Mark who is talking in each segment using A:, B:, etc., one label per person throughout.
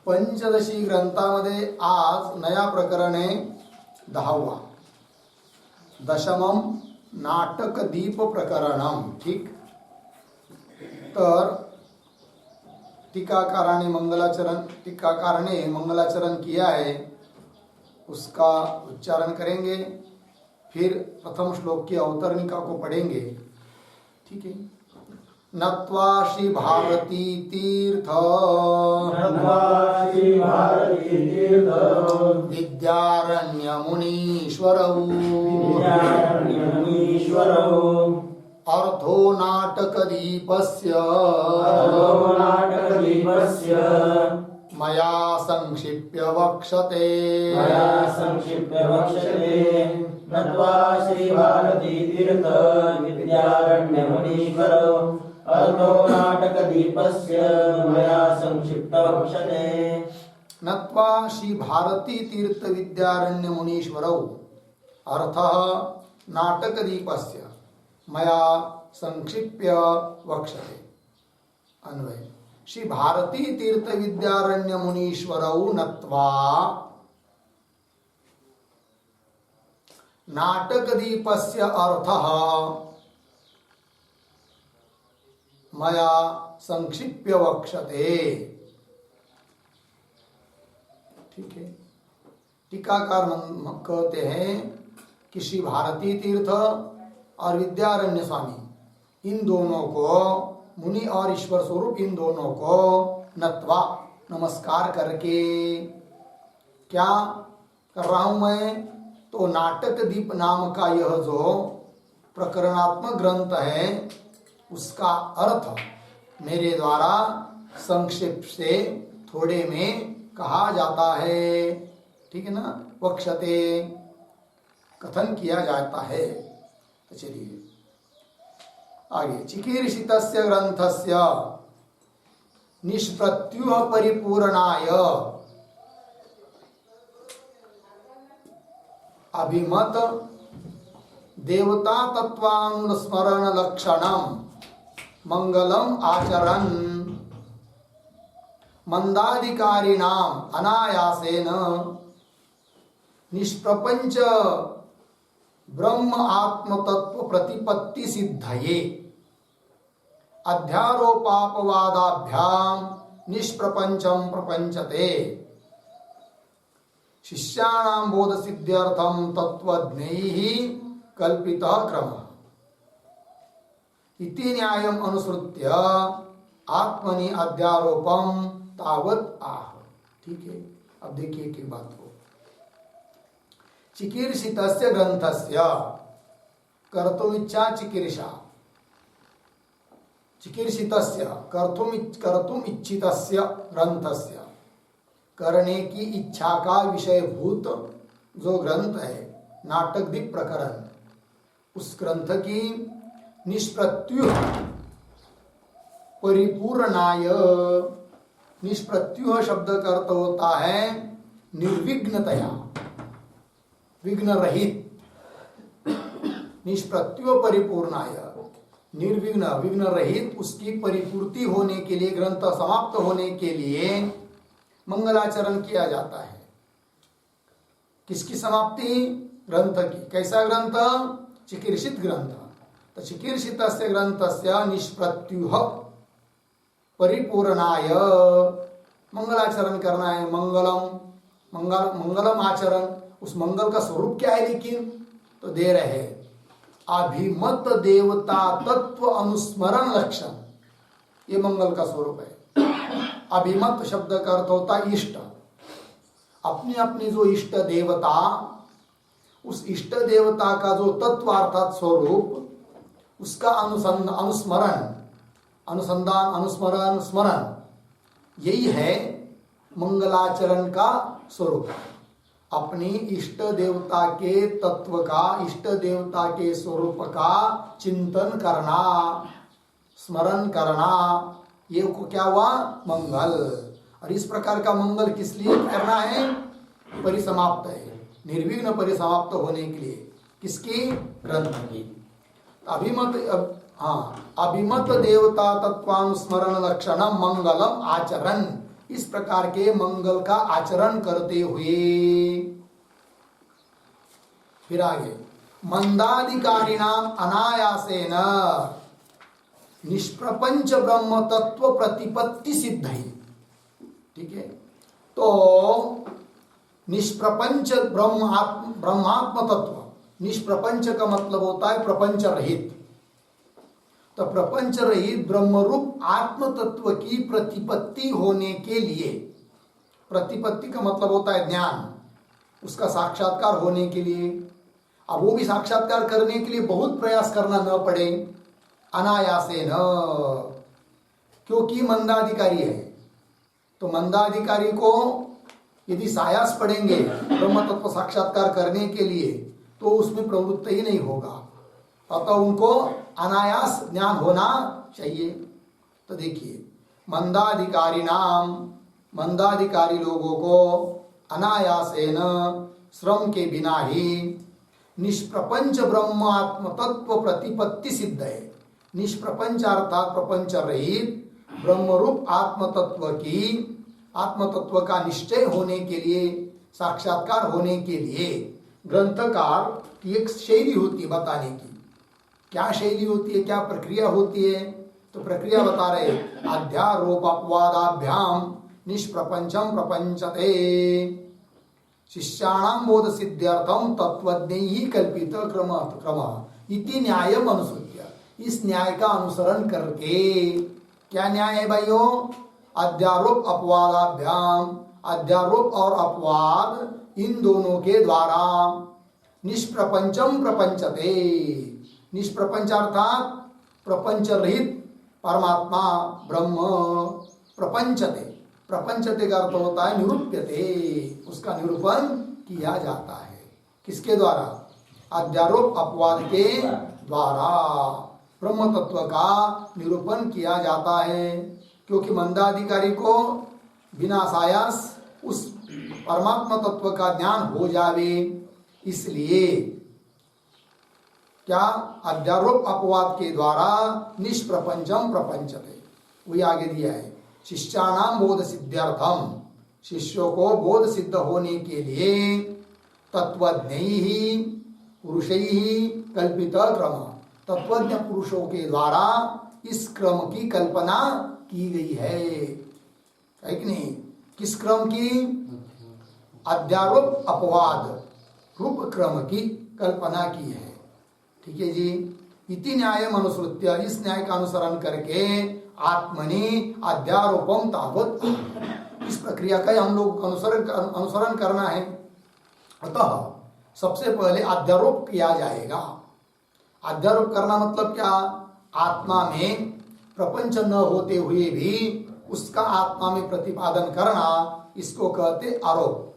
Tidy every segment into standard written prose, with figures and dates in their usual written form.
A: पंचदशी ग्रंथामध्ये आज नया प्रकरण आहे 10वा दशमम नाटक दीप प्रकरणम। ठीक, तर टीकाकारने मंगलाचरण किया है, उसका उच्चारण करेंगे, फिर प्रथम श्लोक की अवतरणिका को पढ़ेंगे। ठीक है। नत्वा श्री भारती तीर्थ विद्यारण्य मुनीश्वरौ अर्थो नाटक दीपस्य मया संक्षिप्य वक्षते
B: नत्वा श्री भारती तीर्थ विद्यारण्य मुनीश्वरो अर्थो नाटक दीपस्य मया संक्षिप्त वक्षते।
A: नत्वा श्री भारती तीर्थ विद्यारण्य मुनीश्वरौ अर्थः नाटक दीपस्य मया संक्षिप्य वक्षते। अन्वय श्री भारती तीर्थ विद्यारण्य मुनीश्वरौ नत्वा नाटक दीपस्य अर्थः मया संक्षिप्य वक्षते। ठीक है। टीकाकार कहते हैं कि श्री भारती तीर्थ और विद्यारण्य स्वामी इन दोनों को, मुनि और ईश्वर स्वरूप इन दोनों को नत्वा नमस्कार करके क्या कर रहा हूं मैं, तो नाटक दीप नाम का यह जो प्रकरणात्मक ग्रंथ है उसका अर्थ मेरे द्वारा संक्षेप से थोड़े में कहा जाता है। ठीक है ना, वक्षते कथन किया जाता है। तो चलिए आगे। चिकीर्षितस्य ग्रंथस्य निष्प्रत्युह परिपूर्णाय अभिमत देवता तत्वानुस्मरण लक्षणम मंगलम आचरन् मंदाधिकारिणाम अनायासेन निष्प्रपंच ब्रह्म आत्म तत्व प्रतिपत्ति सिद्धये अध्यारोपापवादाभ्याम निष्प्रपंचम प्रपंचते शिष्याणां बोध सिद्ध्यर्थम तत्वज्ञैः कल्पितः क्रमः इति न्यायम अनुसृत्य आत्मनि अध्यारोपम तावत आह। ठीक है। अब देखिए एक बात को। चिकीर्षितस्य ग्रंथस्य कर्तुमिच्छा चिकीर्षा, चिकीर्षितस्य कर्तुम इच्छितस्य ग्रंथस्य करने की इच्छा का विषयभूत जो ग्रंथ है नाटक दीप प्रकरण, उस ग्रंथ की निष्प्रत्युह परिपूर्णाय, निष्प्रत्युह शब्द का अर्थ होता है निर्विघ्नतया, विघ्न रहित। निष्प्रत्युह परिपूर्णाय निर्विघ्न, विघ्न रहित उसकी परिपूर्ति होने के लिए, ग्रंथ समाप्त होने के लिए मंगलाचरण किया जाता है। किसकी समाप्ति? ग्रंथ की। कैसा ग्रंथ? चिकीर्षित ग्रंथ। तो चिकीर्षितस्य ग्रंथस्य निष्प्रत्युह परिपूर्णाय मंगलाचरण करना है। मंगलम आचरण, उस मंगल का स्वरूप क्या है? लेकिन तो दे रहे अभिमत देवता तत्व अनुस्मरण लक्षण, ये मंगल का स्वरूप है। अभिमत शब्द का अर्थ होता है इष्ट। अपनी अपनी जो इष्ट देवता, उस इष्ट देवता का जो तत्व अर्थात स्वरूप, उसका अनुसंधान स्मरण, यही है मंगलाचरण का स्वरूप। अपनी इष्ट देवता के तत्व का, इष्ट देवता के स्वरूप का चिंतन करना, स्मरण करना, ये को क्या हुआ? मंगल। और इस प्रकार का मंगल किस लिए करना है? परिसमाप्त है, निर्विघ्न परिसमाप्त होने के लिए। किसकी? ग्रंथ की। अभिमत देवता तत्वानुस्मरण लक्षणम मंगलम आचरण, इस प्रकार के मंगल का आचरण करते हुए। फिर आगे मंदाधिकारिणाम अनायासेन निष्प्रपंच ब्रह्म तत्व प्रतिपत्ति सिद्ध है। ठीक है, तो निष्प्रपंच ब्रह्मात्म तत्व, निष्प्रपंच का मतलब होता है प्रपंच रहित, तो प्रपंच रहित ब्रह्म रूप आत्म तत्व की प्रतिपत्ति होने के लिए, प्रतिपत्ति का मतलब होता है ज्ञान, उसका साक्षात्कार होने के लिए, अब वो भी साक्षात्कार करने के लिए बहुत प्रयास करना न पड़े, अनायासेन, क्योंकि मंदाधिकारी है। तो मंदाधिकारी को यदि सायास पढ़ेंगे ब्रह्म तत्व साक्षात्कार करने के लिए तो उसमें प्रवृत्त ही नहीं होगा, अतः उनको अनायास ज्ञान होना चाहिए। तो देखिए मंदाधिकारी नाम, मंदाधिकारी लोगों को अनायासेन श्रम के बिना ही निष्प्रपंच ब्रह्मात्म तत्व प्रतिपत्ति सिद्ध है। निष्प्रपंच अर्थात प्रपंच रहित ब्रह्मरूप आत्म तत्व की, आत्म तत्व का निश्चय होने के लिए, साक्षात्कार होने के लिए ग्रंथकार की एक शैली होती है बताने की। क्या शैली होती है, क्या प्रक्रिया होती है? तो प्रक्रिया बता रहे, अध्यारोप अपवादाभ्याम निष्प्रपंचम प्रपंचते शिष्याणाम बोध सिद्ध्यर्थम तत्वज्ञ कल्पित क्रम इति न्यायम अनुसृत्य। इस न्याय का अनुसरण करके, क्या न्याय है भाइयों? अध्यारोप अपवादाभ्याम, अध्यारोप और अपवाद इन दोनों के द्वारा निष्प्रपंचम प्रपंचते, निष्प्रपंच अर्थात प्रपंच रहित परमात्मा ब्रह्म प्रपंचते, प्रपंचते का अर्थ होता है निरूप्यते, उसका निरूपण किया जाता है। किसके द्वारा? अध्यारोप अपवाद के द्वारा ब्रह्म तत्व का निरूपण किया जाता है, क्योंकि मंदाधिकारी को बिना सायास उस परमात्मा तत्व का ज्ञान हो जावे, इसलिए क्या अध्यारोप अपवाद के द्वारा निष्प्रपंचम प्रपंचते, वही आगे दिया है। शिष्याणाम बोध सिद्ध्यर्थम, शिष्यों को बोध सिद्ध होने के लिए तत्वज्ञ पुरुषैः कल्पित क्रम, तत्वज्ञ पुरुषों के द्वारा इस क्रम की कल्पना की गई है कि नहीं? किस क्रम की? अध्यारोप अपवाद रूप क्रम की कल्पना की है। ठीक है जी। इति न्यायम अनुसृत्य, इस न्याय का अनुसरण करके आत्मनि अध्यारोपम तावत, इस प्रक्रिया का हम लोग अनुसरण करना है। अतः सबसे पहले अध्यारोप किया जाएगा। अध्यारोप करना मतलब क्या? आत्मा में प्रपंच न होते हुए भी उसका आत्मा में प्रतिपादन करना, इसको कहते आरोप।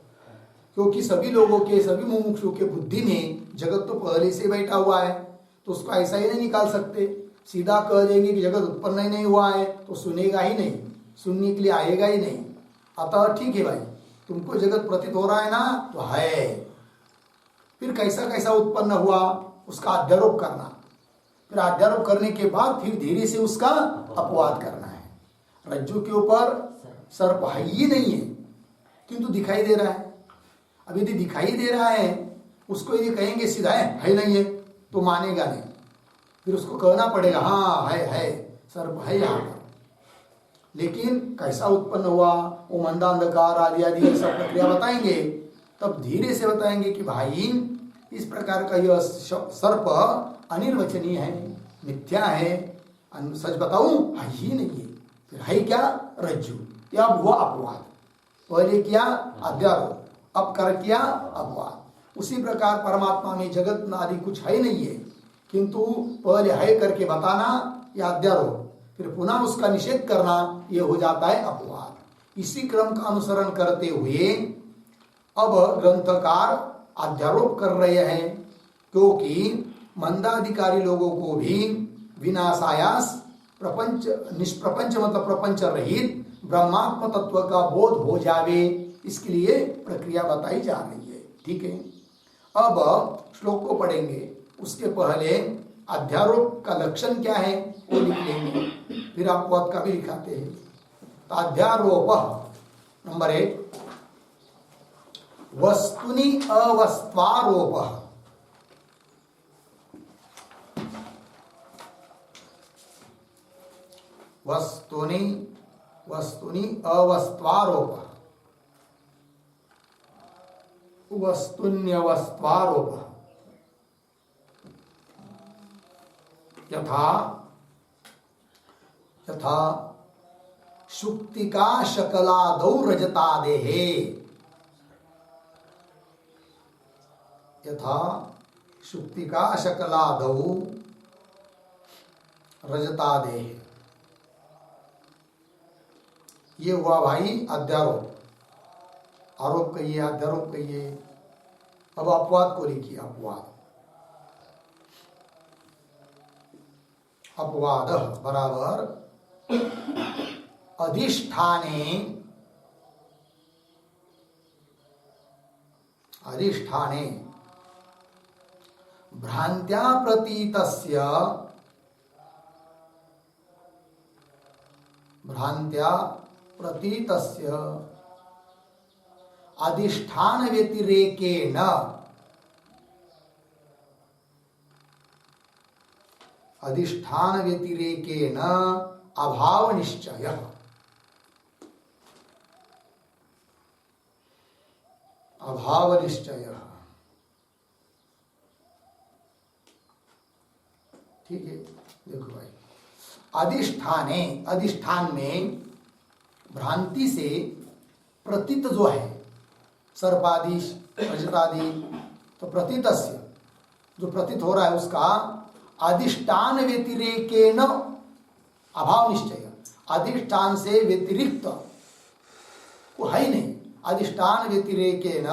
A: क्योंकि सभी लोगों के, सभी मुमुक्षु के बुद्धि में जगत तो पहले से बैठा हुआ है, तो उसको ऐसा ही नहीं निकाल सकते। सीधा कह देंगे कि जगत उत्पन्न ही नहीं हुआ है तो सुनेगा ही नहीं, सुनने के लिए आएगा ही नहीं। अतः ठीक है भाई, तुमको जगत प्रतीत हो रहा है ना, तो है, फिर कैसा कैसा उत्पन्न हुआ उसका अध्यारोप करना, फिर अध्यारोप करने के बाद फिर धीरे से उसका अपवाद करना है। रज्जु के ऊपर सर्प है ही नहीं है, किंतु दिखाई दे रहा है। अब यदि दिखाई दे रहा है, उसको यदि कहेंगे सीधा है नहीं है, तो मानेगा नहीं, फिर उसको कहना पड़ेगा हाँ है सर्प है यहाँ पर। लेकिन कैसा उत्पन्न हुआ, वो मंदांधकार आदि आदि सब प्रक्रिया बताएंगे, तब धीरे से बताएंगे कि भाई इस प्रकार का यह सर्प अनिर्वचनीय है, मिथ्या है, सच बताऊं है ही नहीं है। फिर है क्या? रज्जु। या हुआ अपवाद, पहले किया अध्यारोप, अब कर किया अपवाद। उसी प्रकार परमात्मा में जगत आदि कुछ है नहीं है, किंतु पहले है करके बताना या अध्यारोप, फिर पुनः उसका निषेध करना, ये हो जाता है अपवाद। इसी क्रम का अनुसरण करते हुए अब ग्रंथकार अध्यारोप कर रहे हैं, क्योंकि मंदाधिकारी लोगों को भी विनाशायास प्रपंच, निष्प्रपंच मतलब प्रपंच रहित ब्रह्मात्म तत्व का बोध हो जावे, इसके लिए प्रक्रिया बताई जा रही है। ठीक है, अब श्लोक को पढ़ेंगे। उसके पहले अध्यारोप का लक्षण क्या है वो लिख लेंगे, फिर अपवाद का भी लिखाते हैं। तो अध्यारोप नंबर 1, वस्तुनि अवस्त्वारोप। वस्तुनि अवस्त्वारोप, वस्तुन्यवस्त्वारोप। यथा शुक्तिका शकलादौ रजतादेः, यथा शुक्तिका शकलादौ रजतादेः। ये हुआ भाई अध्यारोप। आरोप कहिए, अध्यारोप कहिए। अब अपवाद को लिखिए। अपवाद बराबर अधिष्ठाने भ्रांत्या प्रतीतस्य अधिष्ठान व्यतिरेकेण अभाव निश्चय। ठीक है, देखो भाई, अधिष्ठान में भ्रांति से प्रतीत जो है सर्पादि रजतादि, तो प्रतीतस्य जो प्रतीत हो रहा है उसका अधिष्ठान व्यतिरेकेन अभाव निश्चय। अधिष्ठान से व्यतिरिक्त वो है ही नहीं, अधिष्ठान व्यतिरेकेन।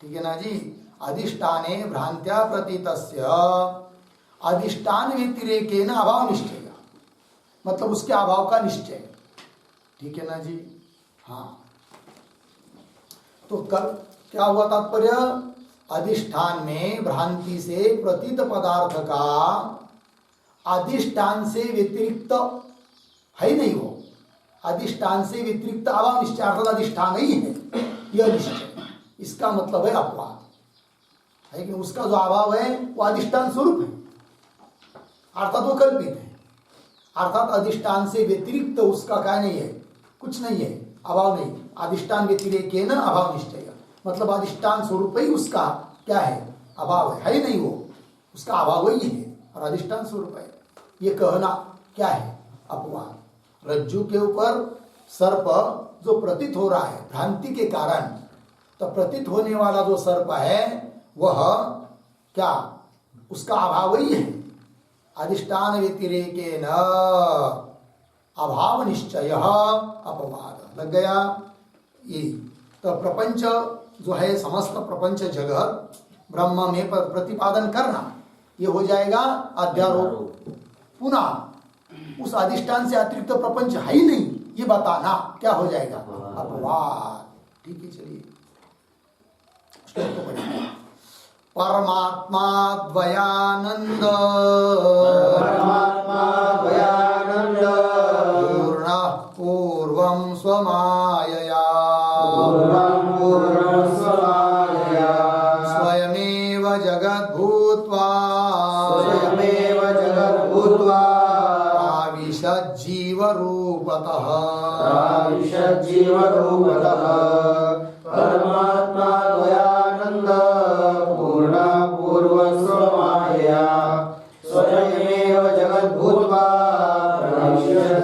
A: ठीक है ना जी। अधिष्ठाने भ्रांत्या प्रतीतस्य अधिष्ठान व्यतिरेकेन अभाव निश्चय, मतलब उसके अभाव का निश्चय। ठीक है ना जी। हाँ, तो कल क्या हुआ तात्पर्य? अधिष्ठान में भ्रांति से प्रतीत पदार्थ का अधिष्ठान से व्यतिरिक्त है ही नहीं, वो अधिष्ठान से व्यतिरिक्त अभाव निश्चय, अर्थात अधिष्ठान ही है यह निश्चय। इसका मतलब है अपवाद है कि उसका जो अभाव है वो अधिष्ठान स्वरूप है, अर्थात वो कल्पित है। अर्थात अधिष्ठान से व्यतिरिक्त उसका क्या नहीं है, कुछ नहीं है, अभाव नहीं। अधिष्ठान व्यतिरेकेन अभाव निश्चय, मतलब अधिष्ठान स्वरूप ही उसका क्या है, अभाव है ही नहीं, वो उसका अभाव ही है और अधिष्ठान स्वरूप है। ये कहना क्या है, अपवाद। रज्जु के ऊपर सर्प जो प्रतीत हो रहा है भ्रांति के कारण, तो प्रतीत होने वाला जो सर्प है वह क्या, उसका अभाव ही है। अधिष्ठान व्यतिरेकेन अभाव निश्चय अपवाद लग गया। ये तो प्रपंच जो है, समस्त प्रपंच जगत ब्रह्म में प्रतिपादन करना, ये हो जाएगा अध्यारोप। पुनः उस अधिष्ठान से अतिरिक्त प्रपंच है ही नहीं, ये बताना क्या हो जाएगा, अपवाद। ठीक है, चलिए श्लोक को पढ़िए। परमात्मा द्वयानंद पूर्णः पूर्वं स्वमायया स्वयमेव जगद्भूत्वा प्राविशज्जीवरूपतः
B: परमात्मा द्वयानंद पूर्ण पूर्व स्वमायया स्वयमेव जगद्भूत्वा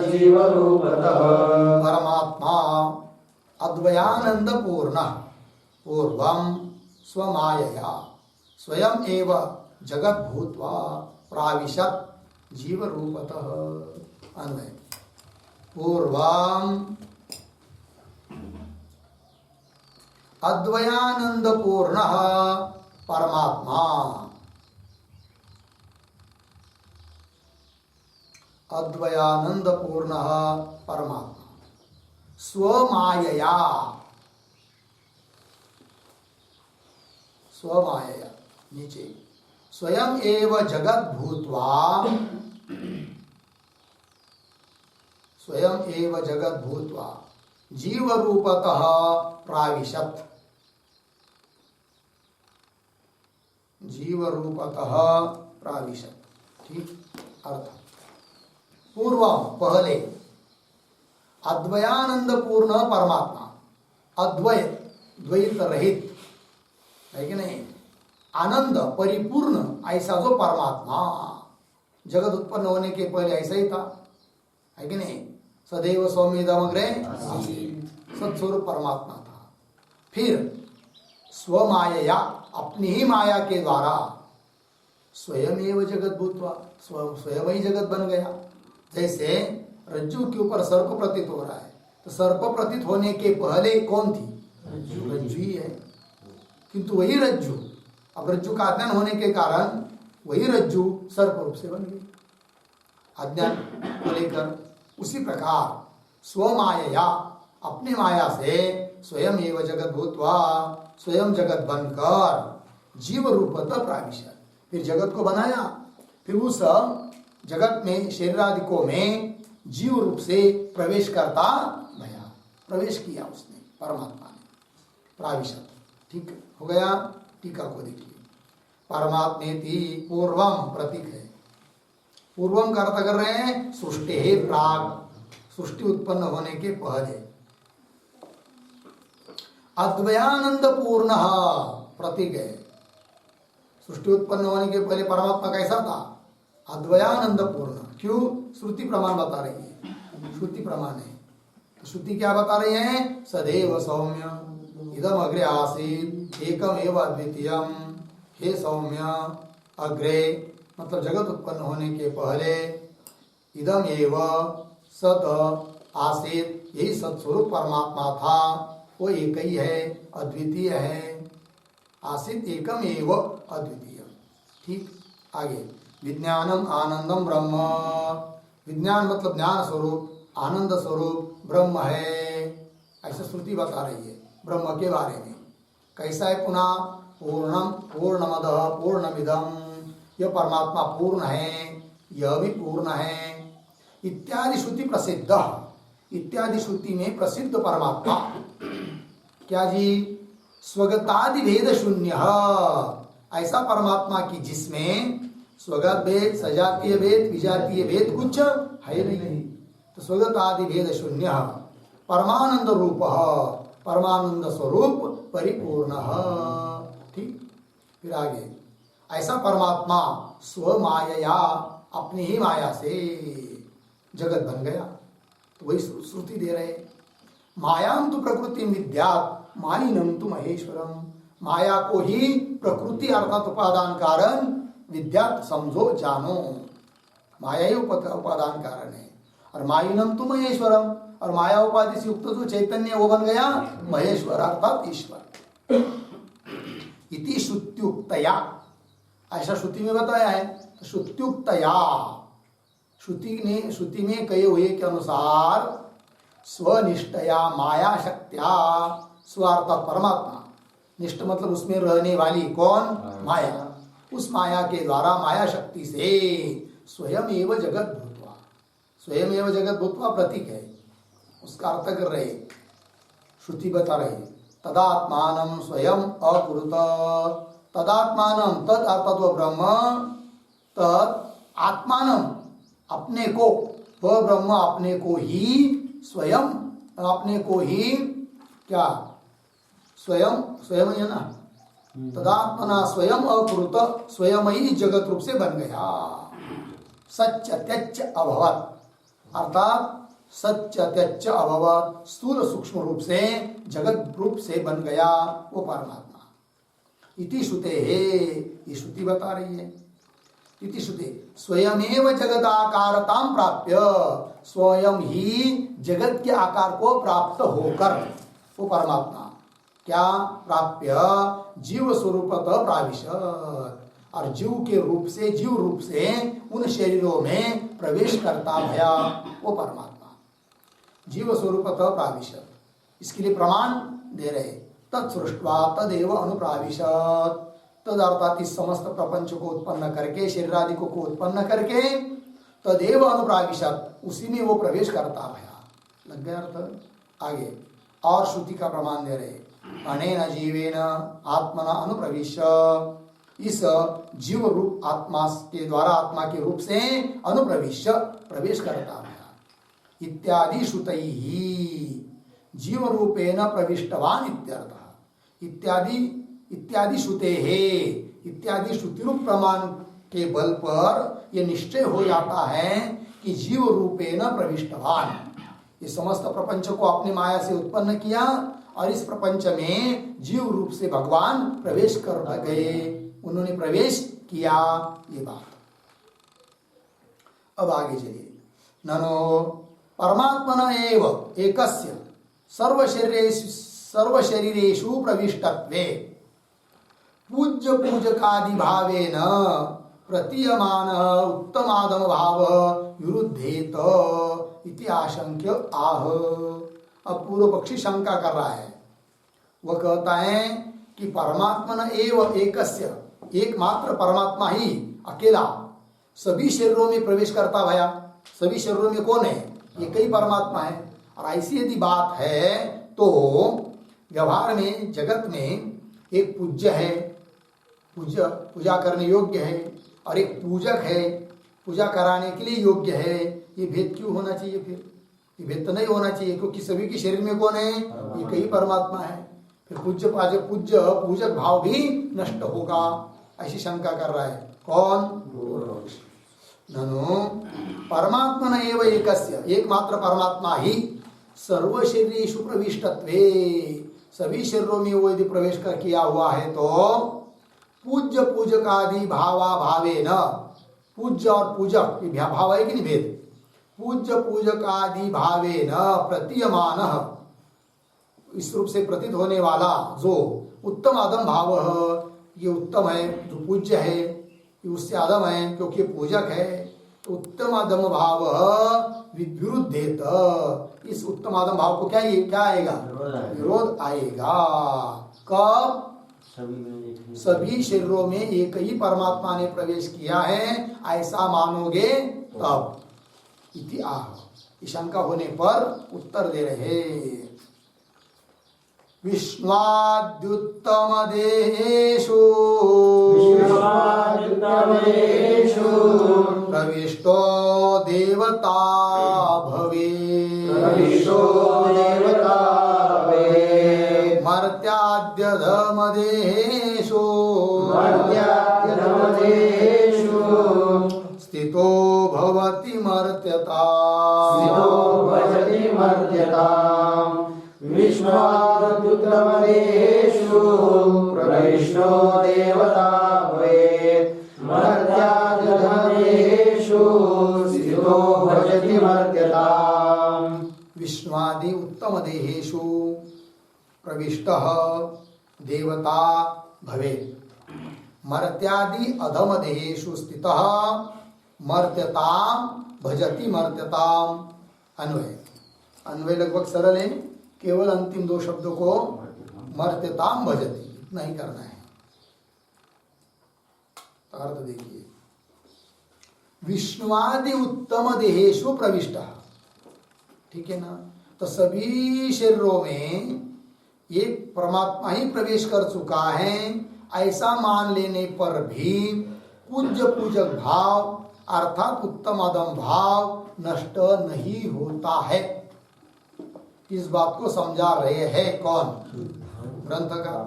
B: जीवरूपतः।
A: परमात्मा अद्वयानंद पूर्ण पूर्वं स्वमायया स्वयं एव जगत भूत्वा प्राविशत जीव रूपतः। अन्वय पूर्वं अद्वयानंद पूर्ण परमात्मा, अद्वयानंद पूर्ण परमात्मा स्वमायया, स्वमायया नीचे स्वयं एव जगत भूत्वा जीव रूपतः प्राविशत। ठीक अर्थ। पूर्व पहले अद्वयानंद पूर्ण परमात्मा, अद्वय द्वैत रहित है कि नहीं, आनंद परिपूर्ण ऐसा जो परमात्मा जगत उत्पन्न होने के पहले ऐसा ही था, है कि नहीं। सदैव सौम्यदमग्रे सत्स्वरूप परमात्मा था। फिर स्वमाया अपनी ही माया के द्वारा स्वयं एव जगत भूत्वा स्वयं ही जगत बन गया। जैसे रज्जु के ऊपर सर्प प्रतीत हो रहा है, तो सर्प प्रतीत होने के पहले कौन थी? रज्जु ही है। किंतु वही रज्जु अब रज्जु का अज्ञान होने के कारण वही रज्जु सर्प रूप से बन गई अज्ञान को लेकर। उसी प्रकार स्वमाया अपने माया से स्वयं एव जगत भूत्वा स्वयं जगत बनकर जीव रूपतः प्राविशत, फिर जगत को बनाया। फिर उस जगत में शरीरादिकों में जीव रूप से प्रवेश करता गया, प्रवेश किया उसने, परमात्मा ने प्राविशत। ठीक हो गया। टीका को देखिए। परमात्मेति पूर्वम प्रतीक है। पूर्वम का अर्थ कर रहे हैं सृष्टि है प्राग, सृष्टि उत्पन्न होने के पहले। अद्वयानंद पूर्ण प्रतीक है। सृष्टि उत्पन्न होने के पहले परमात्मा कैसा था? अद्वयानंद पूर्ण। क्यों? श्रुति प्रमाण बता रही है, श्रुति प्रमाण है। तो श्रुति क्या बता रही है? सदैव सौम्य इदम अग्रे आसीत एकम एव अद्वितीयम। हे सौम्य, अग्रे मतलब जगत उत्पन्न होने के पहले, इदम एव सत आसीत, यही सत्स्वरूप परमात्मा था, वो एक ही है, अद्वितीय है। आसीत एकम एव अद्वितीय। ठीक। आगे विज्ञानम आनंदम ब्रह्म। विज्ञान मतलब ज्ञान स्वरूप, आनंद स्वरूप ब्रह्म है, ऐसा श्रुति बता रही है ब्रह्म के बारे में। कैसा है? पुनः पूर्णम पूर्णमदः पूर्णमिदम, यह परमात्मा पूर्ण है, यह भी पूर्ण है, इत्यादि श्रुति प्रसिद्ध। इत्यादि श्रुति में प्रसिद्ध परमात्मा क्या जी? स्वगतादि भेद शून्य, ऐसा परमात्मा की जिसमें स्वगत भेद, सजातीय भेद, विजातीय भेद कुछ है नहीं। तो स्वगत आदि भेद शून्य, परमानंद रूप, परमानंद स्वरूप परिपूर्ण। ठीक। फिर आगे ऐसा परमात्मा स्वमाया अपनी ही माया से जगत बन गया। तो वही श्रुति दे रहे, मायाम तो प्रकृति विद्यात् मायिनम तो महेश्वरम। माया को ही प्रकृति अर्थात उपादान कारण विद्यात समझो जानो, माया ही उपादान कारण है। और मायिनम तो महेश्वरम, और माया उपाधि से युक्त जो चैतन्य वो बन गया महेश्वर अर्थात ईश्वर। इति श्रुत्युक्तया, ऐसा श्रुति में बताया है। तो श्रुत्युक्तया, श्रुति में कहे हुए के अनुसार स्वनिष्ठया माया शक्त्या, स्व अर्थात परमात्मा, निष्ठ मतलब उसमें रहने वाली कौन? माया। उस माया के द्वारा, माया शक्ति से स्वयं एव जगत भूत्वा, स्वयं एव जगत भूत्वा प्रतीक है, उसका अर्थ कर रहे, श्रुति बता रहे। तदात्मानं स्वयं अकुरुत, तदात्मानं तद अर्थात वह ब्रह्म, तद आत्मानं अपने को, वह ब्रह्म अपने को ही स्वयं, अपने को ही क्या? स्वयं, स्वयं है ना, तदात्मना स्वयं अकुरुत, स्वयं ही जगत रूप से बन गया। सच्च त्यच्च अभवत, अर्थात सच्च त्यच्च अभवत, स्थूल सूक्ष्म रूप से जगत रूप से बन गया वो परमात्मा। इति श्रुते है, ये श्रुति बता रही है। इति श्रुते स्वयमेव जगदाकारतां प्राप्य, स्वयं ही जगत के आकार को प्राप्त होकर वो परमात्मा क्या प्राप्य? जीव स्वरूपतः प्राविशत, और जीव के रूप से, जीव रूप से उन शरीरों में प्रवेश करता भया वो परमात्मा जीव स्वरूपतः प्राविशत। इसके लिए प्रमाण दे रहे, तत्सृष्ट्वा तदेव अनुप्राविशत, तद अर्थात इस समस्त प्रपंच को उत्पन्न करके, शरीर आदि को उत्पन्न करके, तदेव अनुप्राविशत, उसी में वो प्रवेश करता भया। लग गया अर्थ? आगे और श्रुति का प्रमाण दे रहे, अनेन जीवेन आत्मना अनुप्रविश्य, इस जीव रूप आत्मा के द्वारा, आत्मा के रूप से अनुप्रविश्य, प्रवेश करता है। इत्यादि श्रुतैः जीव रूपेण प्रविष्टवान इत्यर्थः। इत्यादि श्रुतेः, इत्यादि श्रुति रूप प्रमाण के बल पर यह निश्चय हो जाता है कि जीव रूपेण प्रविष्टवान, ये समस्त प्रपंच को अपनी माया से उत्पन्न किया और इस प्रपंच में जीव रूप से भगवान प्रवेश कर गए, उन्होंने प्रवेश किया, ये बात। अब आगे चलिए। ननो परमात्मन एव एकस्य सर्वशरीरेषु प्रविष्टत्वे पूज्य पूजकादि भावेन प्रतीयमान उत्तमादम भाव विरुद्धेत इति आशंक्य आह। अब पूर्व पक्षी शंका कर रहा है। वह कहता है कि परमात्मन एव एकस्य, एकमात्र परमात्मा ही अकेला सभी शरीरों में प्रवेश करता भया। सभी शरीरों में कौन है? एक ही परमात्मा है। और ऐसी यदि बात है तो व्यवहार में, जगत में एक पूज्य है, पूजा करने योग्य है, और एक पूजक है, पूजा कराने के लिए योग्य है। ये भेद क्यों होना चाहिए? फिर ये भेद तो नहीं होना चाहिए, क्योंकि सभी के शरीर में कौन है? एक ही परमात्मा है। फिर पूज्य पूजक भाव भी नष्ट होगा, ऐसी शंका कर रहा है। कौन? ननु परमात्मन एव एकस्य, एकमात्र परमात्मा ही सर्व शरीरेषु प्रविष्टत्वे, सभी शरीरों में वो यदि प्रवेश कर किया हुआ है तो पूज्य पूजकादि भावा भावे न, पूज्य और पूजक ये भाव है कि नहीं भेद? पूज्य पूजकादि भावे न प्रतीयमान, इस रूप से प्रतीत होने वाला जो उत्तम अदम भाव, ये उत्तम है, जो पूज्य है ये उससे अदम है क्योंकि पूजक है। तो उत्तम अदम भाव विरुद्धेत, इस उत्तम अदम भाव को क्या आएगा? विरोध आएगा। कब? सभी शरीरों में एक ही परमात्मा ने प्रवेश किया है, ऐसा मानोगे तब। इति आह, शंका होने पर उत्तर दे रहे। विष्णुवाद्युत्तम देहेषु प्रविष्टो देवता भवेत्, मर्त्याद्यधमदेहेषु स्थितो भवति मर्त्यता।
B: विष्णुवाद्युत्तमदेहेषु प्रविष्टो देवता भवेत्, मर्त्याद्यधमदेहेषु स्थितो भवति मर्त्यता।
A: विष्णुवादि उत्तम देहेषु प्रविष्टः देवता भवेत्, मर्त्यादि अधम देहेषु स्थितः मर्त्यतां भजति मर्त्यताम्। अन्वय लगभग सरल है, केवल अंतिम दो शब्दों को मर्त्यताम भजति इतना ही करना है। अर्थ देखिए, विष्णुवादि उत्तम देहेषु प्रविष्टः, ठीक है ना? तो सभी शरीरों में एक परमात्मा ही प्रवेश कर चुका है, ऐसा मान लेने पर भी पूज्य पूजक भाव अर्थात उत्तम अदम भाव नष्ट नहीं होता है। इस बात को समझा रहे हैं कौन? ग्रंथकार।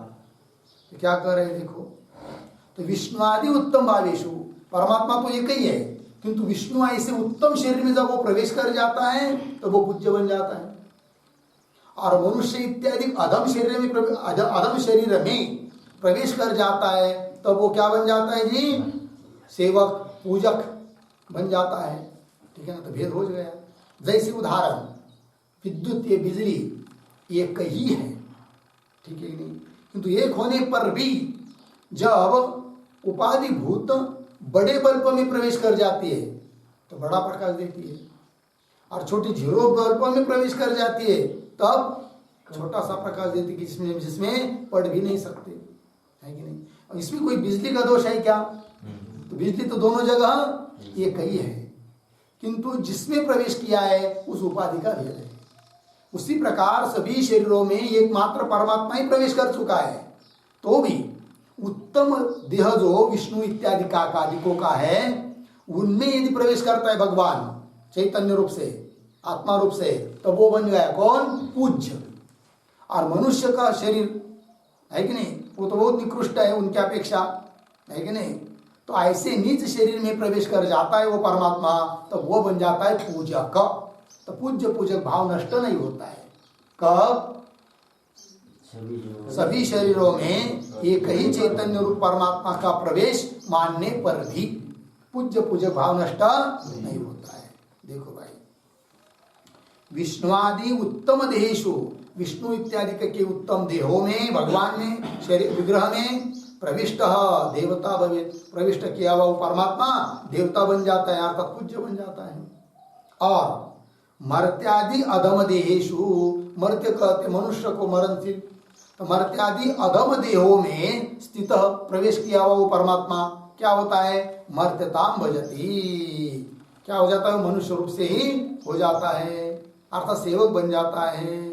A: तो क्या कर रहे हैं देखो, तो विष्णुआदि उत्तम भावेशु, परमात्मा तो एक ही है, किंतु विष्णु ऐसे उत्तम शरीर में जब वो प्रवेश कर जाता है तो वो पूज्य बन जाता है। और मनुष्य इत्यादि अधम शरीर में प्रवेश कर जाता है तब वो क्या बन जाता है जी? सेवक पूजक बन जाता है, ठीक है ना? तो भेद हो गया। जैसे उदाहरण, विद्युत ये बिजली एक ही है, ठीक है नहीं? किंतु एक होने पर भी जब उपाधि भूत बड़े बल्ब में प्रवेश कर जाती है तो बड़ा प्रकाश देती है, और छोटी जीरो बल्ब में प्रवेश कर जाती है तब छोटा सा प्रकाश देती है जिसमें पढ़ भी नहीं सकते, है कि नहीं? इसमें कोई बिजली का दोष है क्या? तो बिजली तो दोनों जगह एक ही है, किंतु जिसमें प्रवेश किया है उस उपाधि का भेद है। उसी प्रकार सभी शरीरों में एकमात्र परमात्मा ही प्रवेश कर चुका है, तो भी उत्तम देह जो विष्णु इत्यादि काकादिकों का है, उनमें यदि प्रवेश करता है भगवान चैतन्य रूप से, आत्मा रूप से, तो वो बन गया कौन? पूज्य। और मनुष्य का शरीर है कि नहीं, वो तो बहुत निकृष्ट है उनकी अपेक्षा, है कि नहीं? तो ऐसे नीच शरीर में प्रवेश कर जाता है वो परमात्मा, तो वो बन जाता है पूजक। तो पूज्य पूजक भाव नष्ट नहीं होता है। कब? सभी शरीरों में एक ही चैतन्य रूप परमात्मा का प्रवेश मानने पर भी पूज्य पूजक भाव नष्ट नहीं होता है। देखो भाई, विष्णुआदि उत्तम देहेषु, विष्णु इत्यादि के उत्तम देहों में, भगवान में, शरीर विग्रह में प्रविष्ट देवता भवे, प्रविष्ट किया हुआ वो परमात्मा देवता बन जाता है, अर्थात पूज्य बन जाता है। और मर्त्यादि अधम देहेषु, मर्त्य कहते मनुष्य को मरणशील, तो मर्त्यादि अधम देहों में स्थित प्रवेश किया हुआ वो परमात्मा क्या होता है? मर्त्यताम भजती, क्या हो जाता है? मनुष्य रूप से ही हो जाता है, अर्थात सेवक बन जाता है,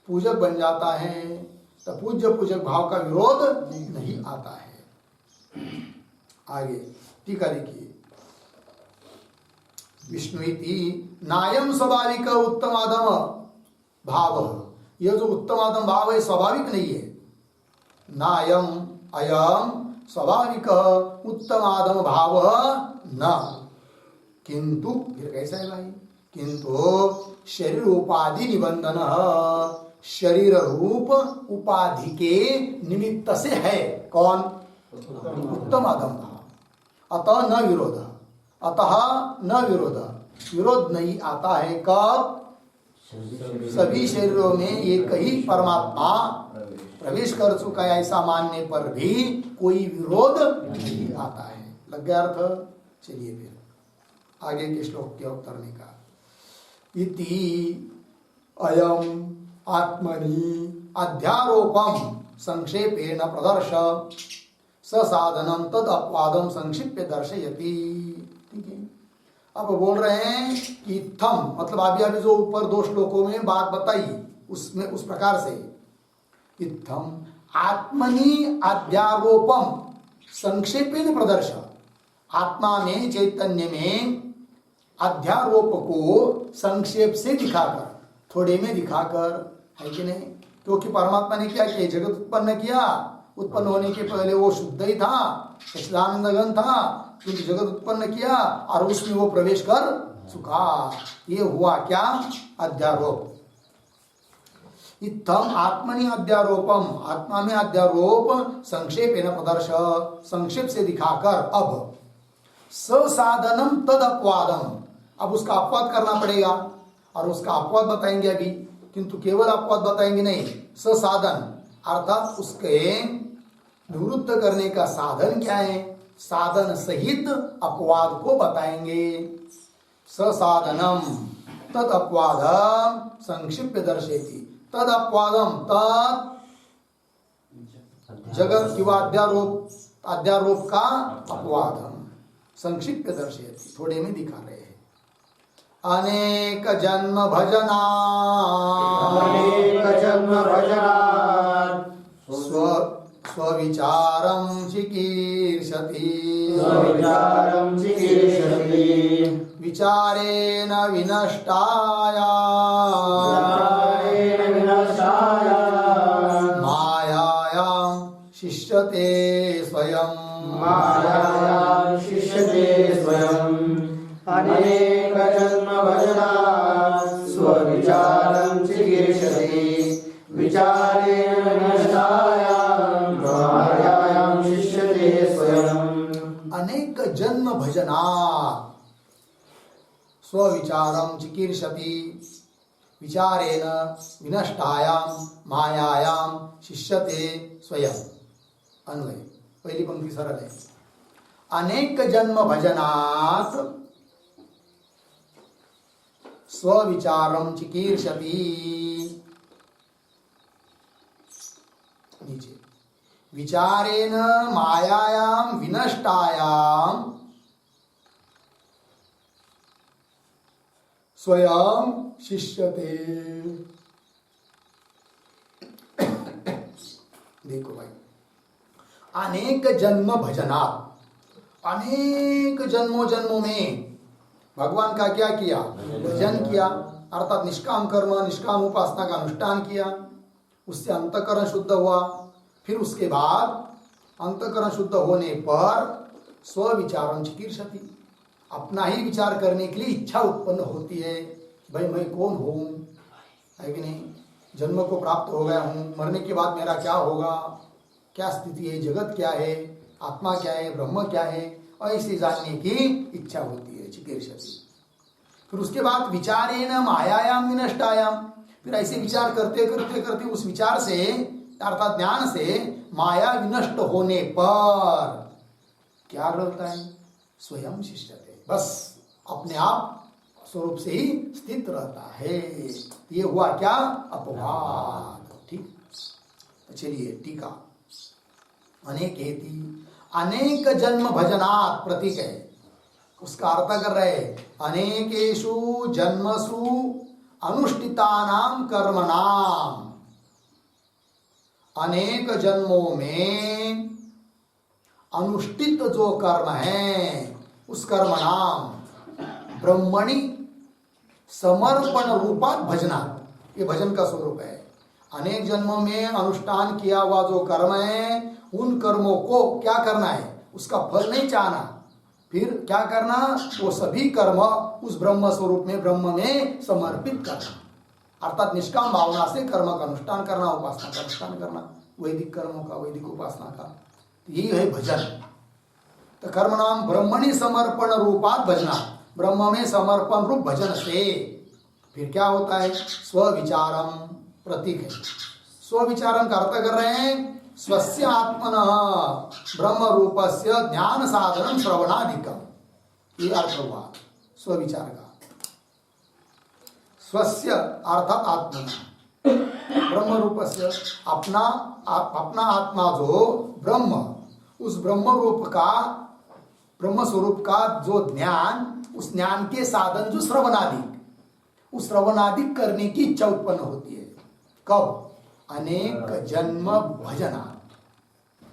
A: पूजक बन जाता है। तो पूज्य पूजक भाव का विरोध नहीं आता है। आगे टीका देखिए, विष्णु इति नायम स्वाभाविक उत्तम आदम भाव, यह जो उत्तम आदम भाव है स्वाभाविक नहीं है। नायम अयम स्वाभाविक उत्तम आदम भाव न, किंतु फिर कैसा है भाई? किंतु शरीर उपाधि निबंधन, शरीर रूप उपाधि के निमित्त से है कौन? उत्तम आदम भाव। अतः न विरोध, अतः न विरोध, विरोध नहीं आता है। कब? सभी शरीरों में एक ही परमात्मा प्रवेश कर चुका है ऐसा मानने पर भी कोई विरोध नहीं आता है। लग गया अर्थ? चलिए फिर आगे के श्लोक के उत्तरने का। इति अयम आत्मनि अध्यारोपम संक्षेपेण प्रदर्श ससाधनम तद अपवादम संक्षिप्य दर्शयति। ठीक है, अब बोल रहे हैं कि थम, मतलब अभी जो ऊपर दो श्लोकों में बात बताई उसमें उस प्रकार से इत्थम आत्मनि अध्यारोपम संक्षेपेण प्रदर्श, आत्मा में चैतन्य में अध्यारोप को संक्षेप से दिखाकर, थोड़े में दिखाकर, है कि नहीं? क्योंकि परमात्मा ने क्या किया? जगत उत्पन्न किया, उत्पन्न होने के पहले वो शुद्ध ही था, सच्चिदानंद घन था, क्योंकि जगत उत्पन्न किया और उसमें वो प्रवेश कर चुका। ये हुआ क्या? अध्यारोप। इत्थम आत्मनि अध्यारोपम, आत्मा में अध्यारोप संक्षेपेण प्रदर्श, संक्षेप से दिखाकर। अब ससाधनम तद अपवादम, अब उसका अपवाद करना पड़ेगा और उसका अपवाद बताएंगे अभी, किंतु केवल अपवाद बताएंगे नहीं, ससाधन अर्थात उसके निवृत्त करने का साधन क्या है, साधन सहित अपवाद को बताएंगे। ससाधनम तद अपवादम संक्षिप्य दर्शेति, तद अपवादम तद जगत किंवा अध्यारोप, अध्यारोप का अपवादम संक्षिप्त दर्शयति, थोड़े में दिखा रहे हैं। अनेक जन्म भजना,
B: अनेक जन्म भजना
A: स्वविचारं चिकीर्षति,
B: स्वविचारं चिकीर्षति,
A: विचारेण विनष्टाया,
B: विचारेण विनष्टाया,
A: मायायां शिष्यते स्वयं,
B: मायायां शिष्यते स्वयं। अनेक जन्म भजना स्वविचारं चिकीर्षति, विचारेण विनष्टायां मायायां शिष्यते स्वयं।
A: अनेक जन्म भजना स्वविचारं चिकीर्षति, विचारेण विनष्टायां मायायां शिष्यते स्वयं। अन्वय, पहली पंक्ति सरल है। अनेक जन्म भजनात् स्वविचारं चिकीर्षति, नीचे विचारेण मायायां विनष्टायां स्वयं शिष्यते। देखो भाई, अनेक जन्म भजनात्, अनेक जन्मों में भगवान का क्या किया? भजन किया, अर्थात निष्काम कर्म, निष्काम उपासना का अनुष्ठान किया, उससे अंतःकरण शुद्ध हुआ। फिर उसके बाद अंतःकरण शुद्ध होने पर स्वविचारं चिकीर्षति, अपना ही विचार करने के लिए इच्छा उत्पन्न होती है। भाई मैं कौन हूँ, है कि नहीं? जन्म को प्राप्त हो गया हूँ, मरने के बाद मेरा क्या होगा, क्या स्थिति है, जगत क्या है, आत्मा क्या है, ब्रह्म क्या है, ऐसे जानने की इच्छा होती है, चिकीर्षति। फिर उसके बाद विचारेण मायायाम विनष्टायाम, फिर ऐसे विचार करते करते करते उस विचार से अर्थात ज्ञान से माया विनष्ट होने पर क्या रहता है? स्वयं शिष्यते, बस अपने आप स्वरूप से ही स्थित रहता है। ये हुआ क्या? अपवाद। ठीक, तो चलिए टीका। अनेकेति, अनेक जन्म भजनात् प्रतीक है, उसका अर्थ कर रहे अनेकेषु जन्मसु अनुष्ठितानां कर्मणाम, अनेक जन्मों में अनुष्ठित जो कर्म है उस कर्म नाम ब्रह्मणि समर्पण रूपात भजना, ये भजन का स्वरूप है। अनेक जन्मों में अनुष्ठान किया हुआ जो कर्म है उन कर्मों को क्या करना है? उसका फल नहीं चाहना, फिर क्या करना? वो सभी कर्म उस ब्रह्म स्वरूप में, ब्रह्म में समर्पित करना, अर्थात निष्काम भावना से कर्म का अनुष्ठान करना, उपासना का अनुष्ठान करना, वैदिक कर्मों का, वैदिक उपासना का, यही है भजन। तो कर्म नाम ब्रह्मणि समर्पण रूपात भजना, ब्रह्म में समर्पण रूप भजन से फिर क्या होता है? स्वविचारम प्रतीक है। स्वविचारम का अर्थ कर रहे हैं स्वस्य आत्मनः ब्रह्म रूपस्य ज्ञान साधनम श्रवणाधिकम, ये अर्थ हुआ स्वविचार का। स्वस्य अर्थात आत्मनः ब्रह्म रूपस्य, अपना आत्मा जो ब्रह्म, उस ब्रह्म रूप का, ब्रह्म स्वरूप का जो ज्ञान, उस ज्ञान के साधन जो श्रवणादिक, उस श्रवणादिक करने की इच्छा उत्पन्न होती है। कब? अनेक जन्म भजना।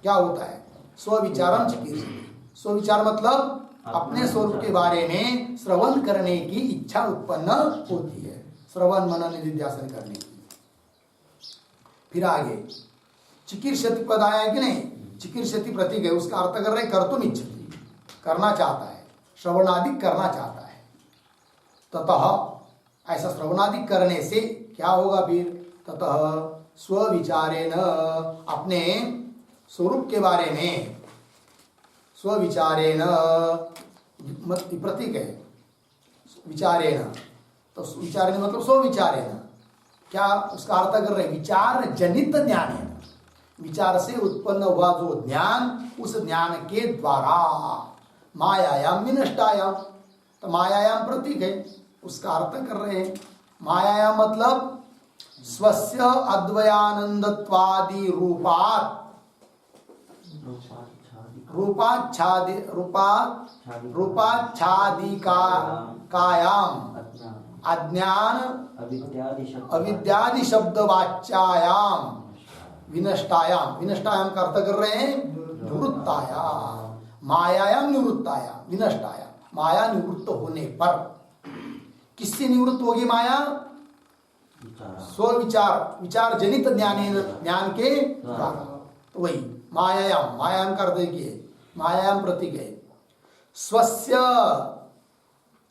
A: क्या होता है? स्वविचारम चिकीर्षति, स्वविचार मतलब अपने स्वरूप के बारे में श्रवण करने की इच्छा उत्पन्न होती है, श्रवण मनन निधिध्यासन करने की। फिर आगे चिकीर्षति पद आया है कि नहीं? चिकीर्षति प्रतीक है, उसका अर्थ कर रहे कर्तुम इच्छति, करना चाहता है, श्रवणादिक करना चाहता है। ततः ऐसा श्रवणादिक करने से क्या होगा? फिर ततः स्वविचारेण, अपने स्वरूप के बारे में, स्वविचारेण प्रतीक है, विचारेण, तो विचारेण मतलब स्वविचारेण, क्या उसका अर्थ कर रहे? विचार जनित ज्ञान है, विचार से उत्पन्न हुआ जो ज्ञान, उस ज्ञान के द्वारा मायायाम विनष्टायाम, तो मायायाम प्रतीक है, उसका अर्थ कर रहे हैं मायायाम मतलब स्वस्य अद्वयानंदत्वादि रूपात्, रूपाच्छादिकायाम अज्ञान अविद्यादि शब्दवाच्यायाम विनष्टायाम, विनष्टायाम का अर्थ कर रहे हैं निवृत्तायाम, मायायाम निवृत्तायाम, विनष्टायाम, माया निवृत्त होने पर। किससे निवृत्त होगी माया? स्वविचार, विचार जनित ज्ञान के द्वारा। तो वही मायायाम, मायायाम का अर्थ देखिए, मायायाम प्रतीक है स्वस्य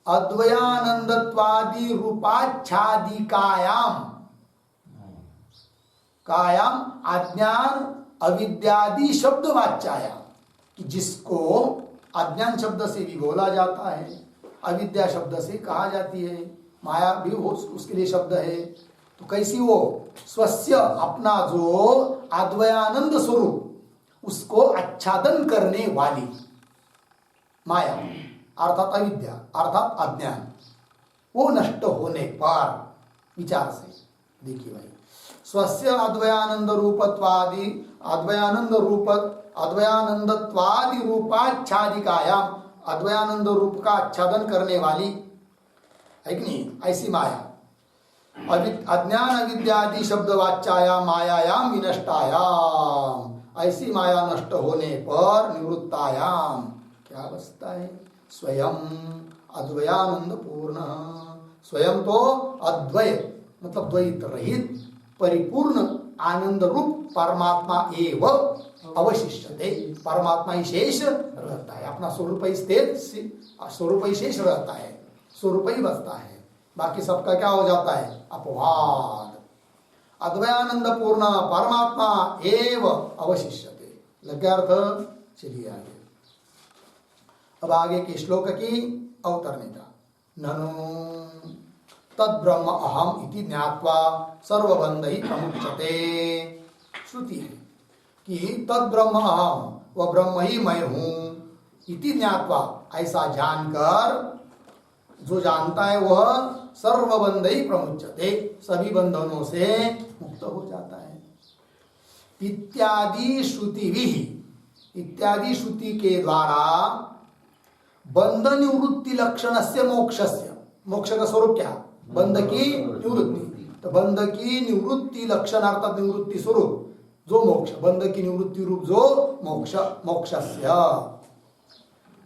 A: अद्वयानंदत्वादि रूपाच्छादिकायाम, कायाम अज्ञान अविद्यादि शब्द वाच्यायाम, कि जिसको अज्ञान शब्द से भी बोला जाता है, अविद्या शब्द से कहा जाती है, माया भी उसके लिए शब्द है। तो कैसी वो? स्वस्य, अपना जो अद्वयानंद स्वरूप, उसको आच्छादन करने वाली माया अर्थात अविद्या अर्थात अज्ञान, वो नष्ट होने पर विचार से। देखिए भाई, स्वस्य अद्वयानंद रूपत्वादि अद्वयानंद रूप अद्वयानंदत्वादि रूपाच्छादिकायाम, अद्वयानंद रूप का आच्छादन करने वाली है कि नहीं, ऐसी माया अज्ञान अविद्यादि शब्द वाच्यायाम मायायाम विनष्टायाम, ऐसी माया नष्ट होने पर निवृत्तायाम क्या बचता है, स्वयं अद्वयानंद पूर्ण, स्वयं तो अद्वय मतलब द्वैत रहित परिपूर्ण आनंद रूप परमात्मा एवं अवशिष्यते, परमात्मा ही शेष रहता है, अपना स्वरूप ही स्थित स्वरूप ही शेष रहता है, स्वरूप ही बचता है, बाकी सबका क्या हो जाता है, अपवाद। अद्वयानंद पूर्ण परमात्मा एव अवशिष्यते, लग गया अर्थ। चलिए आगे, अब आगे के श्लोक की अवतरणी का, ननु तद ब्रह्म अहम इति ज्ञात्वा सर्वबंधै प्रमुच्यते। श्रुति है कि तद ब्रह्म अहम, वह ब्रह्म ही मैं हूं, इति ज्ञात्वा ऐसा जानकर, जो जानता है वह सर्वबंधै प्रमुच्यते, सभी बंधनों से मुक्त हो जाता है। इत्यादि श्रुति भी, इत्यादि श्रुति के द्वारा बंध निवृत्ति लक्षण से मोक्षस्य, मोक्ष का स्वरूप क्या, बंध की निवृत्ति, तो बंध की निवृत्ति लक्षण अर्थात निवृत्ति स्वरूप जो मोक्ष, बंध की निवृत्ति रूप जो मोक्ष, मोक्षस्य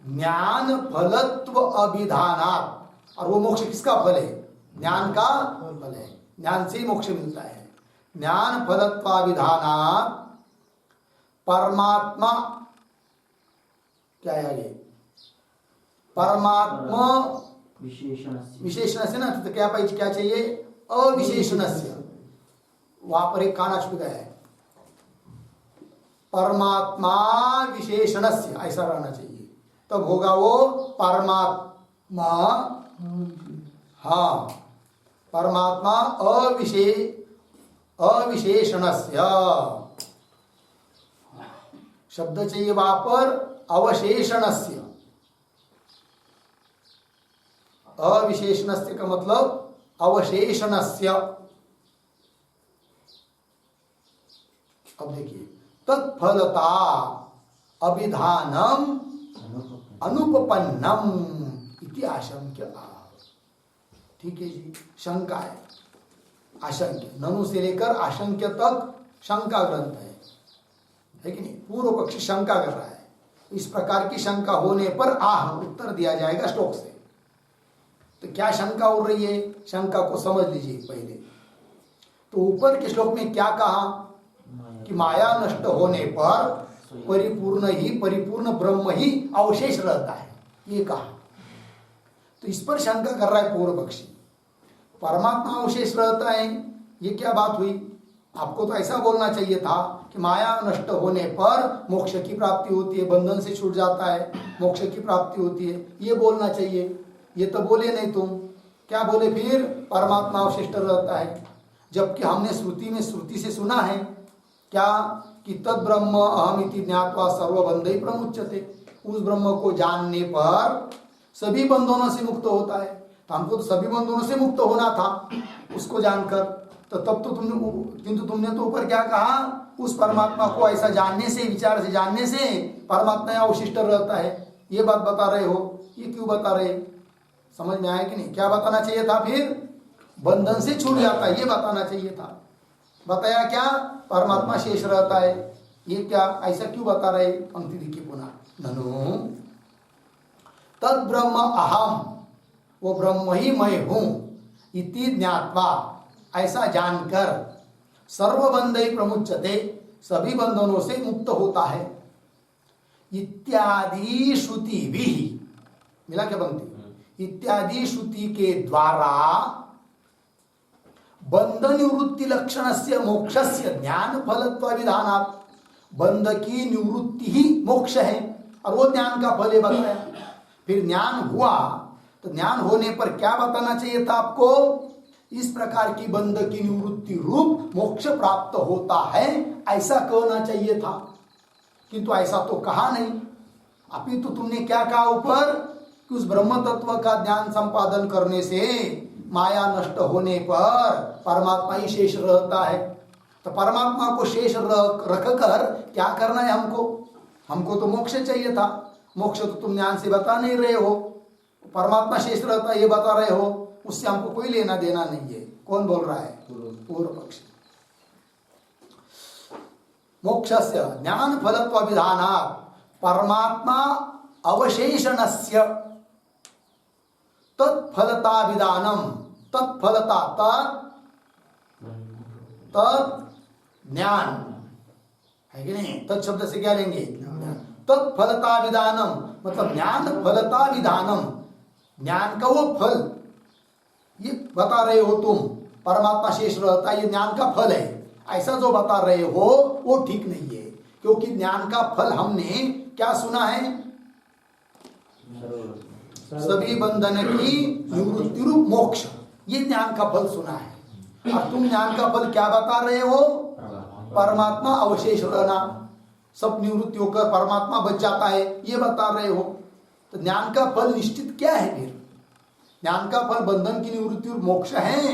A: ज्ञान फलत्व अभिधानात्, और वो मोक्ष किसका फल है, ज्ञान का फल है, ज्ञान से ही मोक्ष मिलता है। ज्ञान फलत्वाभिधानात् परमात्मा क्या है आगे, परमात्मा विशेषण से ना, तो क्या पाइज क्या चाहिए, अविशेषण से, वहां पर एक काना छूट गया है, परमात्मा विशेषण से ऐसा रहना चाहिए, तब होगा वो परमात्मा, हाँ परमात्मा अविशेषणस्य, शब्द चाहिए वहां पर अवशेषणस्य, अविशेषणस्य का मतलब अवशेषणस्य। अब देखिए, तत्फलता अभिधानम अनुपपन्नम इति आशंक्य। ठीक है जी, शंका है, आशंक्य, ननु से लेकर आशंक्य तक शंका ग्रंथ है कि नहीं, पूर्व पक्षी शंका कर रहा है, इस प्रकार की शंका होने पर आह उत्तर दिया जाएगा श्लोक से। तो क्या शंका उड़ रही है, शंका को समझ लीजिए पहले। तो ऊपर के श्लोक में क्या कहा कि माया नष्ट होने पर परिपूर्ण ब्रह्म ही अवशेष रहता है, ये कहा। तो इस पर शंका कर रहा है पूर्व पक्षी, परमात्मा अवशेष रहता है, ये क्या बात हुई, आपको तो ऐसा बोलना चाहिए था कि माया नष्ट होने पर मोक्ष की प्राप्ति होती है, बंधन से छूट जाता है, मोक्ष की प्राप्ति होती है, ये बोलना चाहिए, ये तो बोले नहीं तुम। क्या बोले फिर, परमात्मा अवशिष्ट रहता है, जबकि हमने श्रुति से सुना है क्या कि तद ब्रह्म अहम इति ज्ञात्वा सर्वबंधै प्रमुच्यते, उस ब्रह्म को जानने पर सभी बंधनों से मुक्त होता है। तो हमको तो सभी बंधनों से मुक्त होना था उसको जानकर, तो तब तो किंतु तुमने तो ऊपर क्या कहा, उस परमात्मा को ऐसा जानने से, विचार से जानने से परमात्मा अवशिष्ट रहता है, ये बात बता रहे हो, ये क्यों बता रहे, समझ में आया कि नहीं। क्या बताना चाहिए था फिर, बंधन से छूट जाता है, ये बताना चाहिए था। बताया क्या, परमात्मा शेष रहता है, ये क्या ऐसा क्यों बता रहे। पंक्ति देखिए पुनः, ननु तद ब्रह्म अहम, वो ब्रह्म ही मैं हूं, इति ज्ञात्वा ऐसा जानकर, सर्वबंधै प्रमुच्यते, सभी बंधनों से मुक्त होता है। इत्यादि श्रुति भी, मिला क्या पंक्ति, इत्यादि श्रुति के द्वारा बंध निवृत्ति लक्षण से मोक्ष से ज्ञान फलत्व विधानात्, बंध की निवृत्ति ही मोक्ष है और वो ज्ञान का फल बताया। फिर ज्ञान हुआ तो ज्ञान होने पर क्या बताना चाहिए था आपको, इस प्रकार की बंध की निवृत्ति रूप मोक्ष प्राप्त होता है, ऐसा कहना चाहिए था, किंतु ऐसा तो कहा नहीं। अभी तो तुमने क्या कहा ऊपर कि उस ब्रह्म तत्व का ज्ञान संपादन करने से माया नष्ट होने पर परमात्मा ही शेष रहता है, तो परमात्मा को शेष रख कर क्या करना है हमको? हमको तो मोक्ष चाहिए था। मोक्ष तो तुम ज्ञान से बता नहीं रहे हो, परमात्मा शेष रहता है ये बता रहे हो, उससे हमको कोई लेना देना नहीं है। कौन बोल रहा है? पूर्व पक्षी। मोक्षस्य ज्ञान फलत्व विधानात् परमात्मा अवशेषणस्य तत्फलता विधानम, तत्फलता तत् ज्ञान है कि नहीं? तत् शब्द से क्या लेंगे? तत्फलता विधानम मतलब ज्ञान फलता विधानम, ज्ञान का वो फल ये बता रहे हो तुम, परमात्मा शेष रहता है ये ज्ञान का फल है, ऐसा जो बता रहे हो वो ठीक नहीं है। क्योंकि ज्ञान का फल हमने क्या सुना है? सभी बंधन की निवृत्ति रूप मोक्ष, ये ज्ञान का फल सुना है। और तुम ज्ञान का फल क्या बता रहे हो? परमात्मा अवशेष रहना, सब निवृत्ति होकर परमात्मा बच जाता है ये बता रहे हो। तो ज्ञान का फल निश्चित क्या है फिर? ज्ञान का फल बंधन की निवृत्ति और मोक्ष है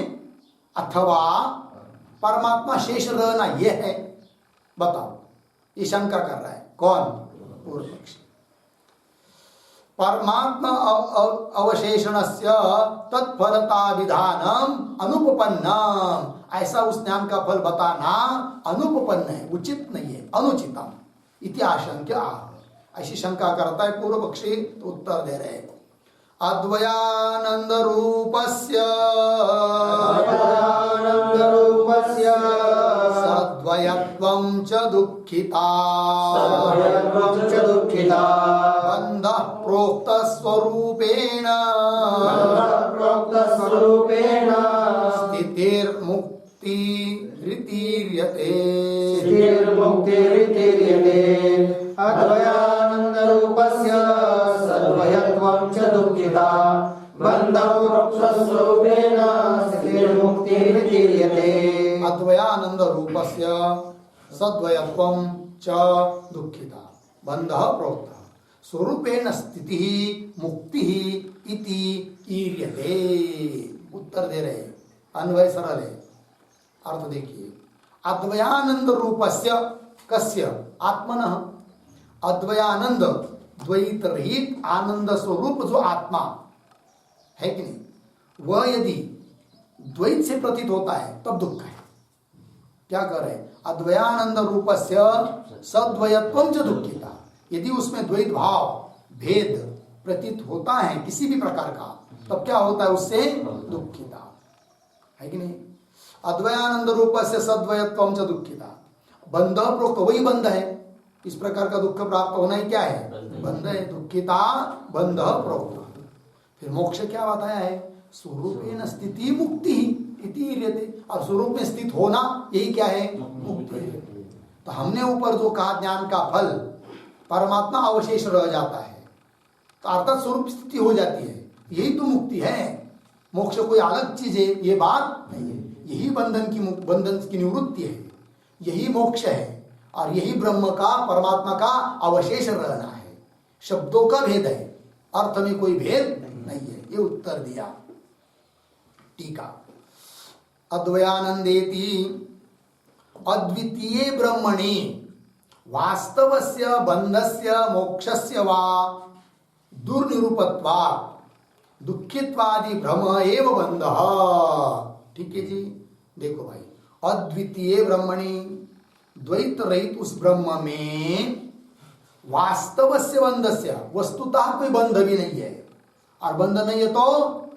A: अथवा परमात्मा शेष रहना ये है? बताओ। ये शंका कर रहा है कौन? पूर्व पक्षी। परमात्मा अवशेषणस्य तत्फलता विधानम अनुपपन्नम, ऐसा उस ज्ञान का फल बताना अनुपपन्न है, उचित नहीं है, अनुचितम इति आशंका। ऐसी शंका करता है पूर्व पक्षी। तो उत्तर दे रहे अद्वयानंद रूपस्य सद्वयत्वं च दुःखिता बन्धः प्रोक्त स्वरूपेण स्थितिर्मुक्तिरितीर्यते।
B: अद्वयानंद रूपस्य सद्वयत्वं च दुःखिता बन्धः प्रोक्त स्वरूपेण स्थितिर्मुक्तिरितीर्यते।
A: अद्वयानंद रूपस्य सद्वयत्वं च दुःखिता बन्धः प्रोक्त स्वरूपेण स्थिति मुक्ति इति ईर्यते। उत्तर दे रहे, अन्वय सरल है, अर्थ देखिए। अद्वयानंद रूपस्य कस्य? आत्मनः। अद्वयानंद द्वैत रहित आनंद स्वरूप जो आत्मा है कि नहीं, वह यदि द्वैत से प्रतीत होता है तब दुख है। क्या कर रहे? अद्वयानंद रूपस्य सद्वयत्वं च दुःखिता, यदि उसमें द्वैत भाव भेद प्रतीत होता है किसी भी प्रकार का तब क्या होता है? उससे दुःखिता है कि नहीं? अद्वयानंद रूपस्य सद्वयत्वं च दुःखिता, बंध प्रोक्त वही बंध है। इस प्रकार का दुख प्राप्त होना ही क्या है? बंध है। दुःखिता बंध प्रोक्त। फिर मोक्ष क्या बताया है? स्वरूपेण स्थिति मुक्ति इतीर्यते, और स्वरूप में स्थित होना यही क्या है? मुक्ति है। तो हमने ऊपर जो कहा ज्ञान का फल परमात्मा अवशेष रह जाता है, तो अर्थात स्वरूप स्थिति हो जाती है, यही तो मुक्ति है। मोक्ष कोई अलग चीज है ये बात नहीं है। यही बंधन की निवृत्ति है, यही मोक्ष है, और यही ब्रह्म का परमात्मा का अवशेष रहना है। शब्दों का भेद है, अर्थ में कोई भेद नहीं है। ये उत्तर दिया। टीका अद्वयानंदेति अद्वितीये ब्रह्मणि वास्तवस्य बंधस्य मोक्षस्य वा दुर्निरूपत्वात् दुःखित्वादि भ्रम एव बंधः। ठीक है जी। देखो भाई, अद्वितीय ब्रह्मणि द्वैत रहित उस ब्रह्म में वास्तवस्य बंधस्य वस्तुतः कोई बंध भी नहीं है, और बंध नहीं है तो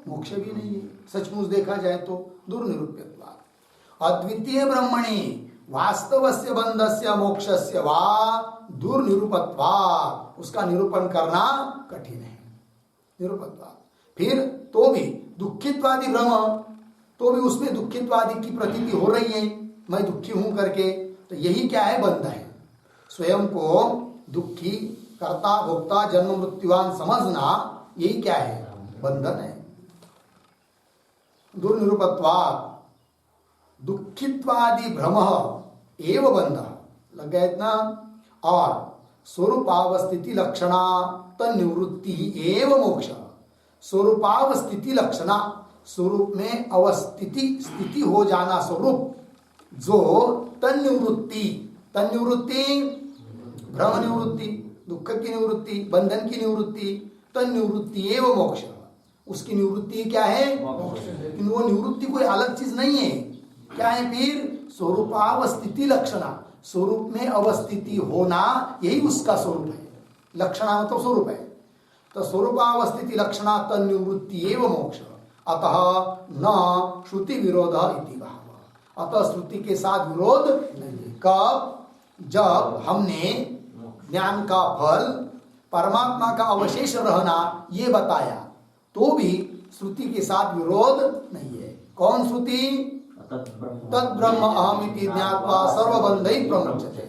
A: मोक्ष भी नहीं है। सचमुच देखा जाए तो दुर्निरूप्यत्वात् अद्वितीय ब्रह्मणि वास्तवस्य बंधस्य मोक्षस्य वा दुर्निरूपत्वात्, उसका निरूपण करना कठिन है। निरूपत्वात् फिर तो भी दुःखित्वादि भ्रम, तो भी उसमें दुःखित्वादि की प्रतीति हो रही है, मैं दुखी हूं करके, तो यही क्या है? बंध है। स्वयं को दुखी कर्ता भोक्ता जन्म मृत्युवान समझना यही क्या है? बंधन है। दुर्निरूपत्वात् दुःखित्वादि भ्रम एव बंध लग गया इतना। और स्वरूपावस्थिति लक्षणा तन्निवृत्ति एव मोक्ष। स्वरूपावस्थिति लक्षणा, स्वरूप में अवस्थिति स्थिति हो जाना, स्वरूप जो तन्निवृत्ति, तन्निवृत्ति भ्रम निवृत्ति, दुख की निवृत्ति, बंधन की निवृत्ति, तन्निवृत्ति एवं मोक्ष, उसकी निवृत्ति क्या है? लेकिन वो निवृत्ति कोई अलग चीज नहीं है। क्या है फिर? स्वरूपावस्थिति लक्षणा, स्वरूप में अवस्थिति होना, यही उसका स्वरूप है। लक्षणा मतलब स्वरूप है। तो स्वरूपावस्थिति लक्षणा तन्निवृत्ति एवं मोक्ष, अतः न श्रुति विरोध इति भाव। अतः श्रुति के साथ विरोध नहीं। कब? जब हमने ज्ञान का फल परमात्मा का अवशेष रहना ये बताया, तो भी श्रुति के साथ विरोध नहीं है। कौन श्रुति? तद ब्रह्म अहमिति ज्ञात्वा सर्वबंधै प्रमुच्यते।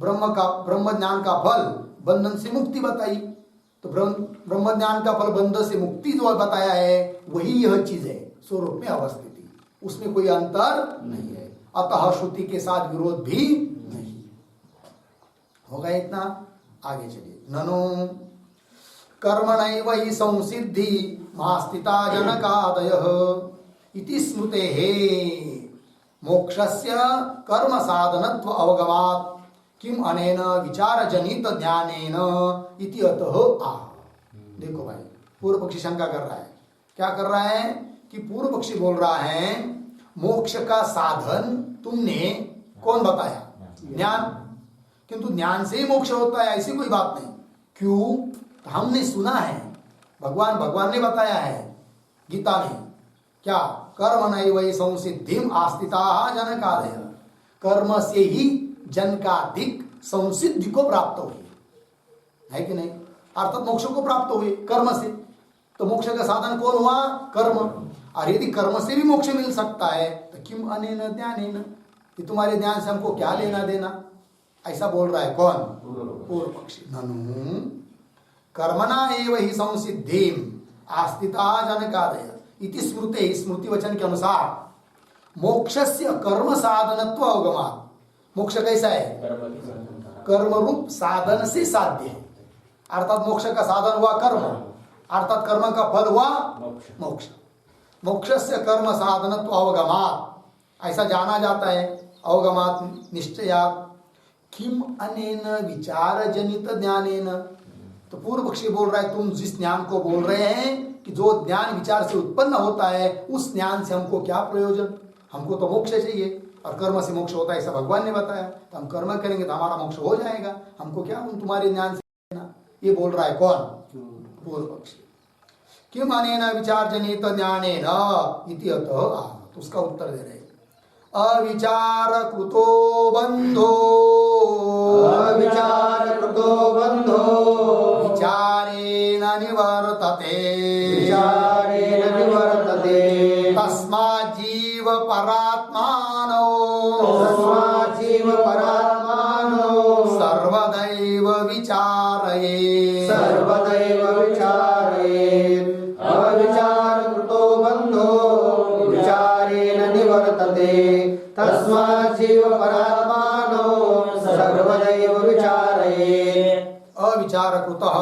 A: ब्रह्म ज्ञान का फल बंधन से मुक्ति बताई, तो ब्रह्म ज्ञान का फल बंधन से मुक्ति जो बताया है वही यह चीज है, स्वरूप में अवस्थिति, उसमें कोई अंतर नहीं है। अतः श्रुति के साथ विरोध भी नहीं होगा। इतना आगे चलिए। ननु कर्मणैव हि संसिद्धि मास्तिता जनकादयः इति स्मृतेः मोक्षस्य कर्म साधनत्व अवगमात् किम अनेन विचार जनित ज्ञानेन इति अतः आह। देखो भाई, पूर्व पक्षी शंका कर रहा है। क्या कर रहा है कि पूर्व पक्षी बोल रहा है मोक्ष का साधन तुमने कौन बताया? ज्ञान। किंतु ज्ञान से ही मोक्ष होता है ऐसी कोई बात नहीं। क्यों? तो हमने सुना है, भगवान ने बताया है गीता में। क्या? कर्म नैव हि संसिद्धिम आस्तिता जनकादयः। कर्म से ही जन का अधिक संसिद्धि को प्राप्त हुए, है कि नहीं? अर्थात मोक्ष को प्राप्त हुए कर्म से। तो मोक्ष का साधन कौन हुआ? कर्म। और यदि कर्म से भी मोक्ष मिल सकता है तो किम अनेन ज्ञानेन, कि तुम्हारे ज्ञान से हमको क्या लेना देना? ऐसा बोल रहा है कौन? पूर्व पक्षी। ननु कर्मणा एव हि संसिद्धिम आस्तिता जनकादयः इति स्मृते, स्मृति वचन के अनुसार मोक्षस्य कर्म साधनत्व अवगमात्। मोक्ष कैसा है? कर्म रूप साधन से साध्य है। अर्थात मोक्ष का साधन हुआ कर्म, अर्थात कर्म का फल हुआ मोक्ष। मोक्षस्य कर्म साधनत्व अवगमात्, ऐसा जाना जाता है। अवगमात् निश्चयात् किम अनेन विचार जनित ज्ञानेन। तो पूर्व पक्षी बोल रहा है तुम जिस ज्ञान को बोल रहे हैं कि जो ज्ञान विचार से उत्पन्न होता है, उस ज्ञान से हमको क्या प्रयोजन? हमको तो मोक्ष चाहिए और कर्म से मोक्ष होता है ऐसा भगवान ने बताया। तो हम कर्म करेंगे तो हमारा मोक्ष हो जाएगा, हमको क्या तुम्हारे ज्ञान से लेना? ये बोल रहा है कौन? पूर्व पक्षी। किम अनेन विचार जनित ज्ञानेन इति अतः आह। तो उसका उत्तर दे रहे अविचार कृतो बंधो,
B: अविचार कृतो बंधो
A: विचारेण निवर्तते,
B: विचारेण निवर्तते।
A: तस्मात् जीव परात्मानो,
B: तस्मात् जीव परात्मानो
A: सर्वदैव विचारयेत्,
B: सर्वदैव विचारयेत्। अविचार कृतो बंधो विचारेण निवर्तते, तस्मात् जीव परात्मानो सर्वदैव विचारयेत्।
A: अविचार कृतः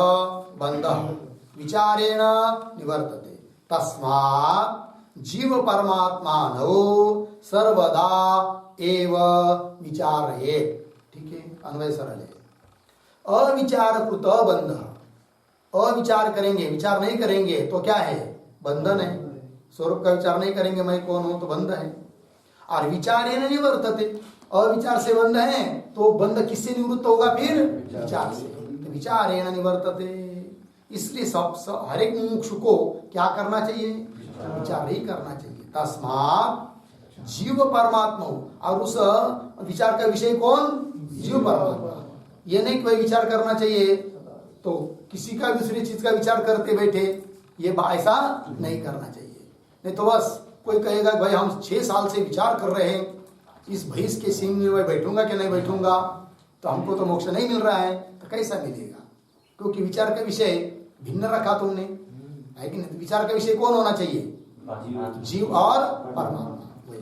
A: बंधः विचारेण निवर्तते, तस्मात् जीव परमात्मानो सर्वदा एव विचारयेत्। ठीक है, अन्वय सरल है। अविचार कृत बंधः, अविचार करेंगे, विचार नहीं करेंगे तो क्या है? बंधन है। स्वरूप का विचार नहीं करेंगे मैं कौन हूं तो बंध है। और विचारेण निवर्तते, अविचार से बंध है तो बंध किससे निवृत्त होगा? फिर विचार से। तो विचारेण निवर्तते, इसलिए सब हर एक मुमुक्षु को क्या करना चाहिए? विचार ही करना चाहिए। तस्मात् जीव परमात्मा, और उस विचार का विषय कौन? जीव परमात्मा। ये नहीं कोई विचार करना चाहिए तो किसी का दूसरी चीज का विचार करते बैठे, ये ऐसा नहीं करना चाहिए। नहीं तो बस कोई कहेगा भाई हम 6 साल से विचार कर रहे हैं इस भैंस के सिंह में मैं बैठूंगा कि नहीं बैठूंगा, तो हमको तो मोक्ष नहीं मिल रहा है, तो कैसा मिलेगा? क्योंकि विचार का विषय भिन्न रखा तुमने, है कि नहीं? विचार का विषय कौन होना चाहिए? जीव और परमात्मा। वही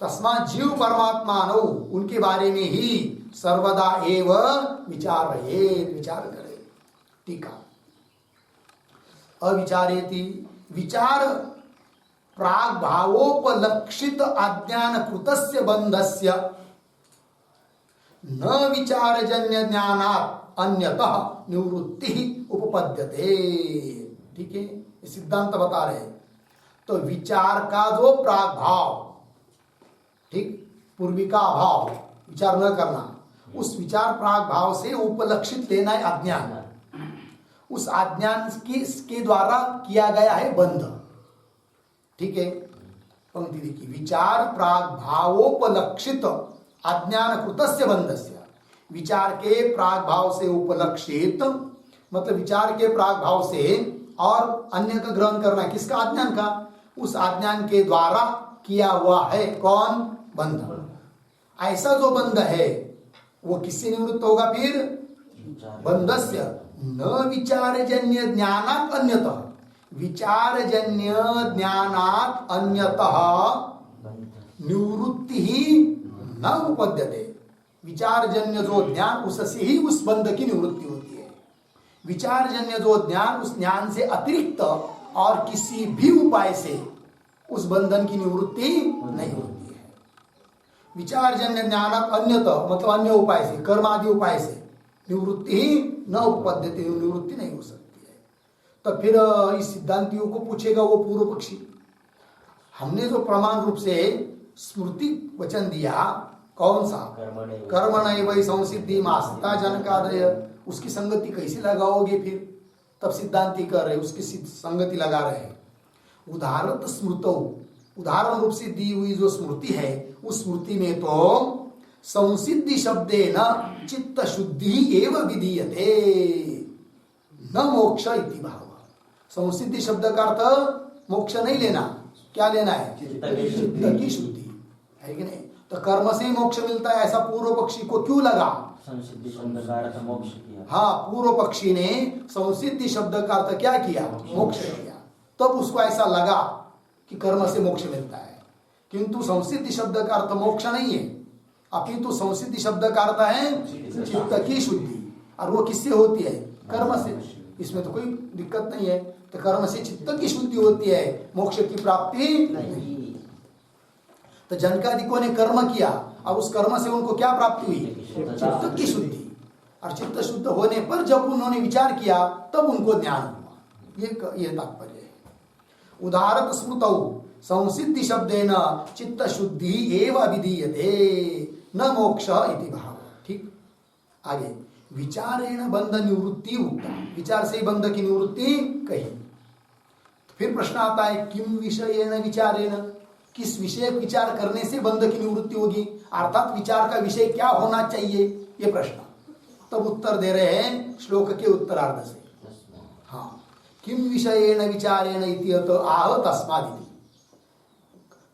A: तस्मात् जीव परमात्मा नो, उनके बारे में ही सर्वदा एव विचारयेत्, विचार करे। टीका अविचारेति, विचार प्राग भावोपलक्षित अज्ञान कृतस्य बंधस्य न विचारजन्य ज्ञानात् अन्यतः निवृत्ति उपपद्यते। ठीक है, ये सिद्धांत बता रहे हैं। तो विचार का जो प्राग भाव, ठीक, पूर्वी का अभाव, विचार न करना, उस विचार प्राग भाव से उपलक्षित लेना है अज्ञान। उस अज्ञान के द्वारा किया गया है बंध। ठीक है, पंक्ति देखिए, विचार प्राग भावोपलक्षित अज्ञान कृतस्य बंधस्य। विचार के प्राग भाव से उपलक्षित मतलब विचार के प्राग भाव से और अन्य का ग्रहण करना, किसका? अज्ञान का। उस अज्ञान के द्वारा किया हुआ है कौन? बंध। ऐसा जो बंध है वो किससे निवृत्त होगा फिर? बंधस्य न विचारजन्य ज्ञानात् अन्यतः। विचारजन्य ज्ञानात् अन्यतः निवृत्ति ही न उपद्यते। विचारजन्य जो ज्ञान, उससे ही उस बंध की निवृत्ति होती है। विचारजन्य जो ज्ञान, उस ज्ञान से अतिरिक्त और किसी भी उपाय से उस बंधन की निवृत्ति नहीं होती है। विचारजन्य ज्ञान अन्यतः मतलब अन्य उपाय से, कर्म आदि उपाय से निवृत्ति ही न उपपद्यते, निवृत्ति नहीं हो सकती है। तो फिर इस सिद्धांतियों को पूछेगा वो पूर्व पक्षी, हमने जो प्रमाण रूप से स्मृति वचन दिया, कौन सा? कर्मणैव संसिद्धि मास्ता जनकादय, उसकी संगति कैसे लगाओगे फिर? तब सिद्धांति कर रहे, उसकी संगति लगा रहे हैं। उदाहरण स्मृतो, उदाहरण रूप से दी हुई जो स्मृति है, उस स्मृति में तो संसिद्धि शब्देन चित्त शुद्धि एव विधीयते न मोक्ष इति भाव। संसिद्धि शब्द का अर्थ मोक्ष नहीं लेना, क्या लेना है? चित्त की शुद्धि, है कि नहीं? तो कर्म से ही मोक्ष मिलता है, ऐसा पूर्व पक्षी को क्यों लगा?
C: संसिद्धि शब्द का अर्थ मोक्ष किया।
A: हाँ, पूर्व पक्षी ने संसिद्धि शब्द का अर्थ क्या किया? मोक्ष किया। तब उसको ऐसा लगा कि कर्म से मोक्ष मिलता है, किंतु संसिद्धि शब्द का अर्थ मोक्ष नहीं है, अपितु संसिद्धि शब्द का अर्थ है चित्त की शुद्धि, और वो किससे होती है? कर्म से। इसमें तो कोई दिक्कत नहीं है। तो कर्म से चित्त की शुद्धि होती है, मोक्ष की प्राप्ति नहीं। तो जनकादिकों ने कर्म किया और उस कर्म से उनको क्या प्राप्ति हुई? चित्त की शुद्धि। और चित्त शुद्ध होने पर जब उन्होंने विचार किया तब उनको ज्ञान हुआ। ये तात्पर्य है। उदाहरण स्मृतौ संसिद्धि शब्देन चित्त शुद्धि एव विधीयते न मोक्ष इति भाव। ठीक, आगे विचारेण बंध निवृत्ति उक्ता, विचार से बंध की निवृत्ति कही। फिर प्रश्न आता है किम विषयेण विचारेण, किस विषय विचार करने से बंध की निवृत्ति होगी, अर्थात विचार का विषय क्या होना चाहिए, ये प्रश्न। तब उत्तर दे रहे हैं श्लोक के उत्तरार्ध से। हाँ, किम विषयेण विचारेण इति आह तस्मादिति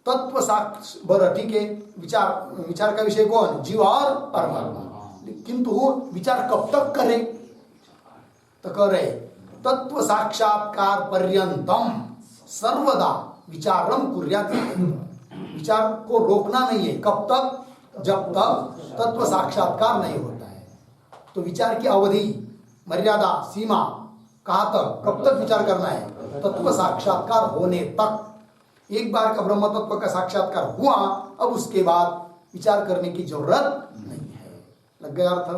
A: तत्व साक्ष। बर ठीक है, विचार का विषय कौन? जीव और परमात्मा। किंतु विचार कब तक करे? तो कह रहे तत्व साक्षात्कार पर्यंतम सर्वदा विचारम कुर्यात्। विचार को रोकना नहीं है, कब तक? जब तक तत्व साक्षात्कार नहीं होता है। तो विचार की अवधि, मर्यादा, सीमा कहाँ तक, कब तक विचार करना है? तत्व साक्षात्कार होने तक। एक बार का ब्रह्म तत्व का साक्षात्कार हुआ, अब उसके बाद विचार करने की जरूरत नहीं है। लग गया अर्थ?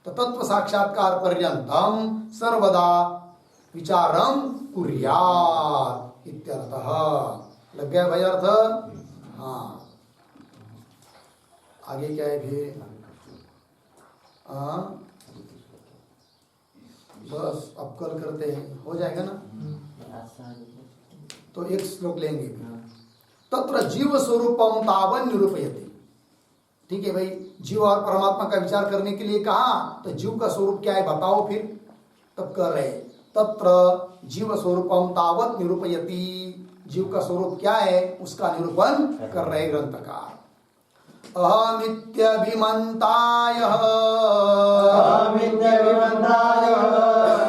A: तो तत्व साक्षात्कार पर्यंतम सर्वदा विचारम कुर्यात् इत्यर्थः। लग गया भाई अर्थ? हाँ, आगे क्या है फिर? बस अब कल करते हैं, हो जाएगा ना? तो एक श्लोक लेंगे। तत्र जीव स्वरूपम तावन निरूपयते। ठीक है भाई, जीव और परमात्मा का विचार करने के लिए कहा, तो जीव का स्वरूप क्या है बताओ फिर। तब कह रहे तत्र जीव स्वरूपम तावत निरूपयति, जीव का स्वरूप क्या है उसका निरूपण कर रहे ग्रंथकार। अहमित्यभिमन्ताय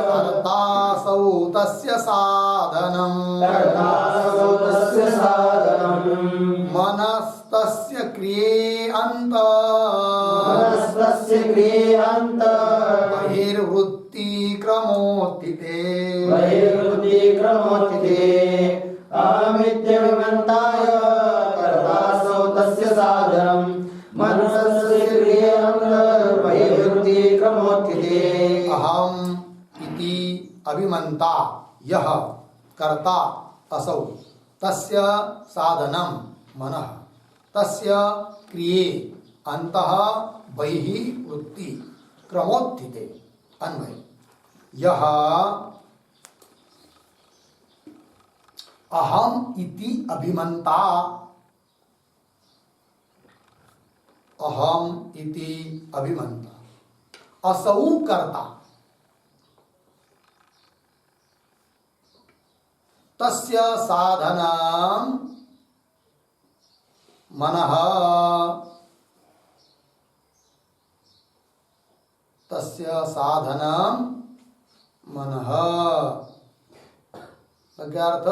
A: कर्तासौ तस्य साधनं मनस्तस्य क्रियेऽन्त बहिर्वृत्ति क्रमोत्थिते।
B: अभिमन्ताय कर्तासो तस्य साधनम् मनसस्य क्रियेऽन्तर्बहिर्वृत्ति क्रमोत्थिते।
A: अहम इति अभिमन्ता यह कर्ता असौ तस्य साधनम मनः तस्य क्रिये अंतः बहिः वृत्ति क्रमोत्थिते। अन्वय यह अहम इति अभिमन्ता अहम इति अभिमन्ता असौ कर्ता तस्य साधनं मनः तस्य साधनं मनः क्या अर्थ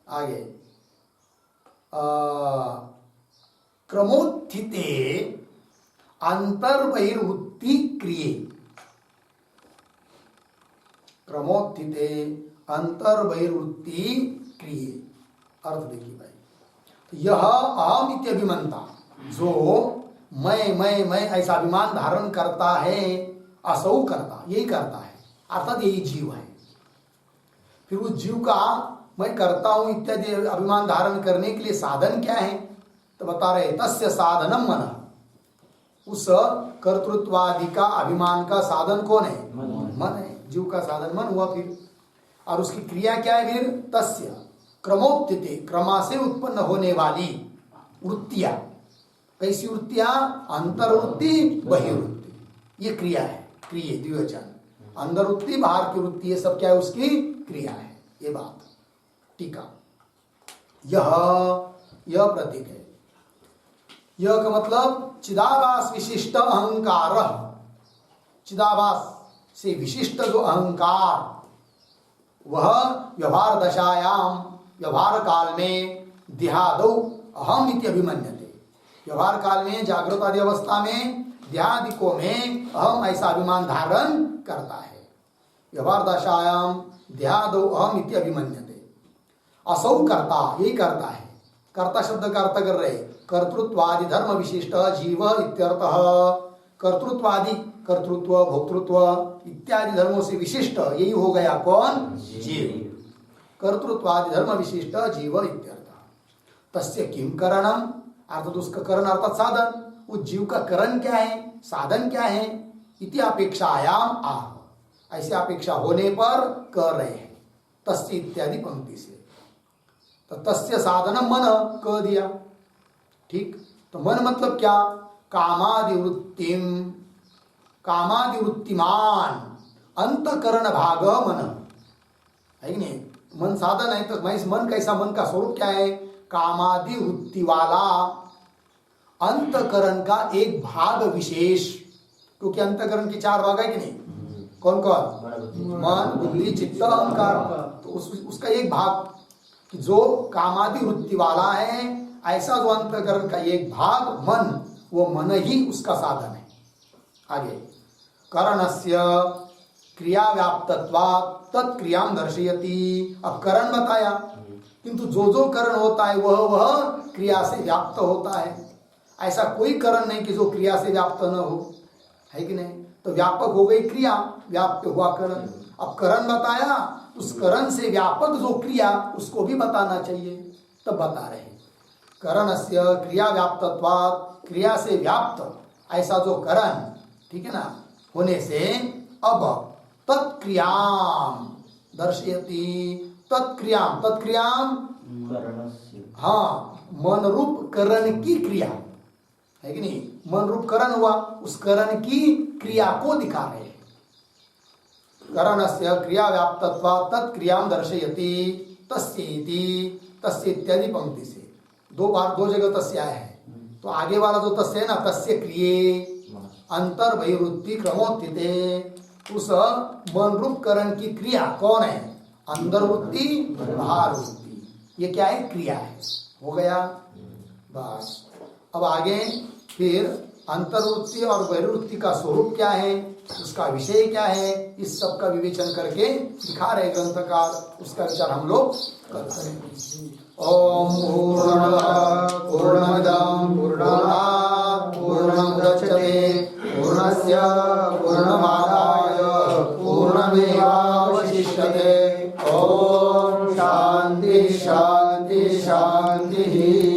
A: आगे क्रमोत्थिते अंतर्बहिर्वृत्ति क्रिये क्रमोत्थिते अंतर्बहिर्वृत्ति क्रिये अर्थ देखिए भाई तो यह अहम इत्यभिमन्ता जो मैं ऐसा अभिमान धारण करता है असौ करता यही करता है अर्थात यही जीव है। फिर उस जीव का मैं करता हूं इत्यादि अभिमान धारण करने के लिए साधन क्या है तो बता रहे तस्य साधनम मन उस कर्तृत्वादि का अभिमान का साधन कौन है मन है जीव का साधन मन हुआ। फिर और उसकी क्रिया क्या है फिर तस्य क्रमोत्थिते क्रमा से उत्पन्न होने वाली वृत्तियां कैसी वृत्तियां अंतर्वृत्ति बहिर्वृत्ति ये क्रिया है क्रिय द्विवचन अंदर वृत्ति बाहर की वृत्ति ये सब क्या है उसकी क्रिया है ये बात टीका यह प्रतीक है यह का मतलब चिदाभास विशिष्ट अहंकार चिदाभास से विशिष्ट जो अहंकार वह व्यवहार दशायाम व्यवहार काल में देहादौ अहम इति अभिमन्यते व्यवहार काल में जागृत आदि अवस्था में देहादिकों में अहम ऐसा अभिमान धारण करता है। व्यवहार दशायाम देहादौ अहम इति अभिमन्यते असौ कर्ता यही करता है। कर्ता शब्द का अर्थ कर रहे कर्तृत्वादि धर्म विशिष्ट जीव इत्यर्थः कर्तृत्वादि कर्तृत्व भोक्तृत्व इत्यादि धर्मों से विशिष्ट यही हो गया कौन जीव कर्तृत्वादि धर्म विशिष्ट जीव इत्यर्थ तस्य किम करणम अर्थात उसका करण अर्थात साधन उस जीव का करण क्या है साधन क्या है इति अपेक्षायाम आह ऐसी अपेक्षा होने पर कर रहे हैं तस्य इत्यादि पंक्ति से तो तस्य साधनम मन कह दिया ठीक। तो मन मतलब क्या कामादिवृत्तिम कामादिवृत्तिमान अंतकरण भाग मन है कि नहीं मन साधन है तो मैं इस मन कैसा मन का स्वरूप क्या है कामादि वृत्ति वाला अंतकरण का एक भाग विशेष क्योंकि अंतकरण की चार भाग है कि नहीं कौन कौन मन बुद्धि चित्त अहंकार तो उसका एक भाग कि जो कामादि वृत्ति वाला है ऐसा जो अंतकरण का एक भाग मन वो मन ही उसका साधन है। आगे करणस्य क्रिया व्याप्तत्वात् तत्क्रियां दर्शयति अब करण बताया किंतु जो करण होता है वह क्रिया से व्याप्त होता है। ऐसा कोई करण नहीं कि जो क्रिया से व्याप्त न हो है कि नहीं तो व्यापक हो गई क्रिया व्याप्त हुआ करण। अब करण बताया उस करण से व्यापक जो क्रिया उसको भी बताना चाहिए तब बता रहे करणस्य क्रिया व्याप्तत्वात् क्रिया से व्याप्त ऐसा जो करण ठीक है ना होने से अब तत्क्रियाम दर्शयति तत्क्रियाम हाँ मन रूप करण की क्रिया है कि नहीं मन रूप करण हुआ उस करण की क्रिया को दिखा रहे हैं। करणस्य क्रिया व्याप्तत्वात् तत्क्रियां दर्शयति तस्येति तस्य इत्यादि पंक्ति से दो जगह तस्य आया है तो आगे वाला जो तस्य है ना तस्य क्रिये अंतर बहिर्वृत्ति क्रमोत्थिते उस मन रूप करण की क्रिया कौन है अंदर वृत्ति बाहर वृत्ति ये क्या है क्रिया है हो गया बस। अब आगे फिर अंतर्वृत्ति और बहिर्वृत्ति का स्वरूप क्या है, उसका विषय क्या है, इस सब का विवेचन करके दिखा रहे ग्रंथकार, उसका विचार हम लोग करते हैं। ओम पूर्णमदः पूर्णमिदं पूर्णात् पूर्णमुदच्यते पूर्णस्य पूर्णमादाय पूर्णमेवावशिष्यते। ओम शांति शांति शांति।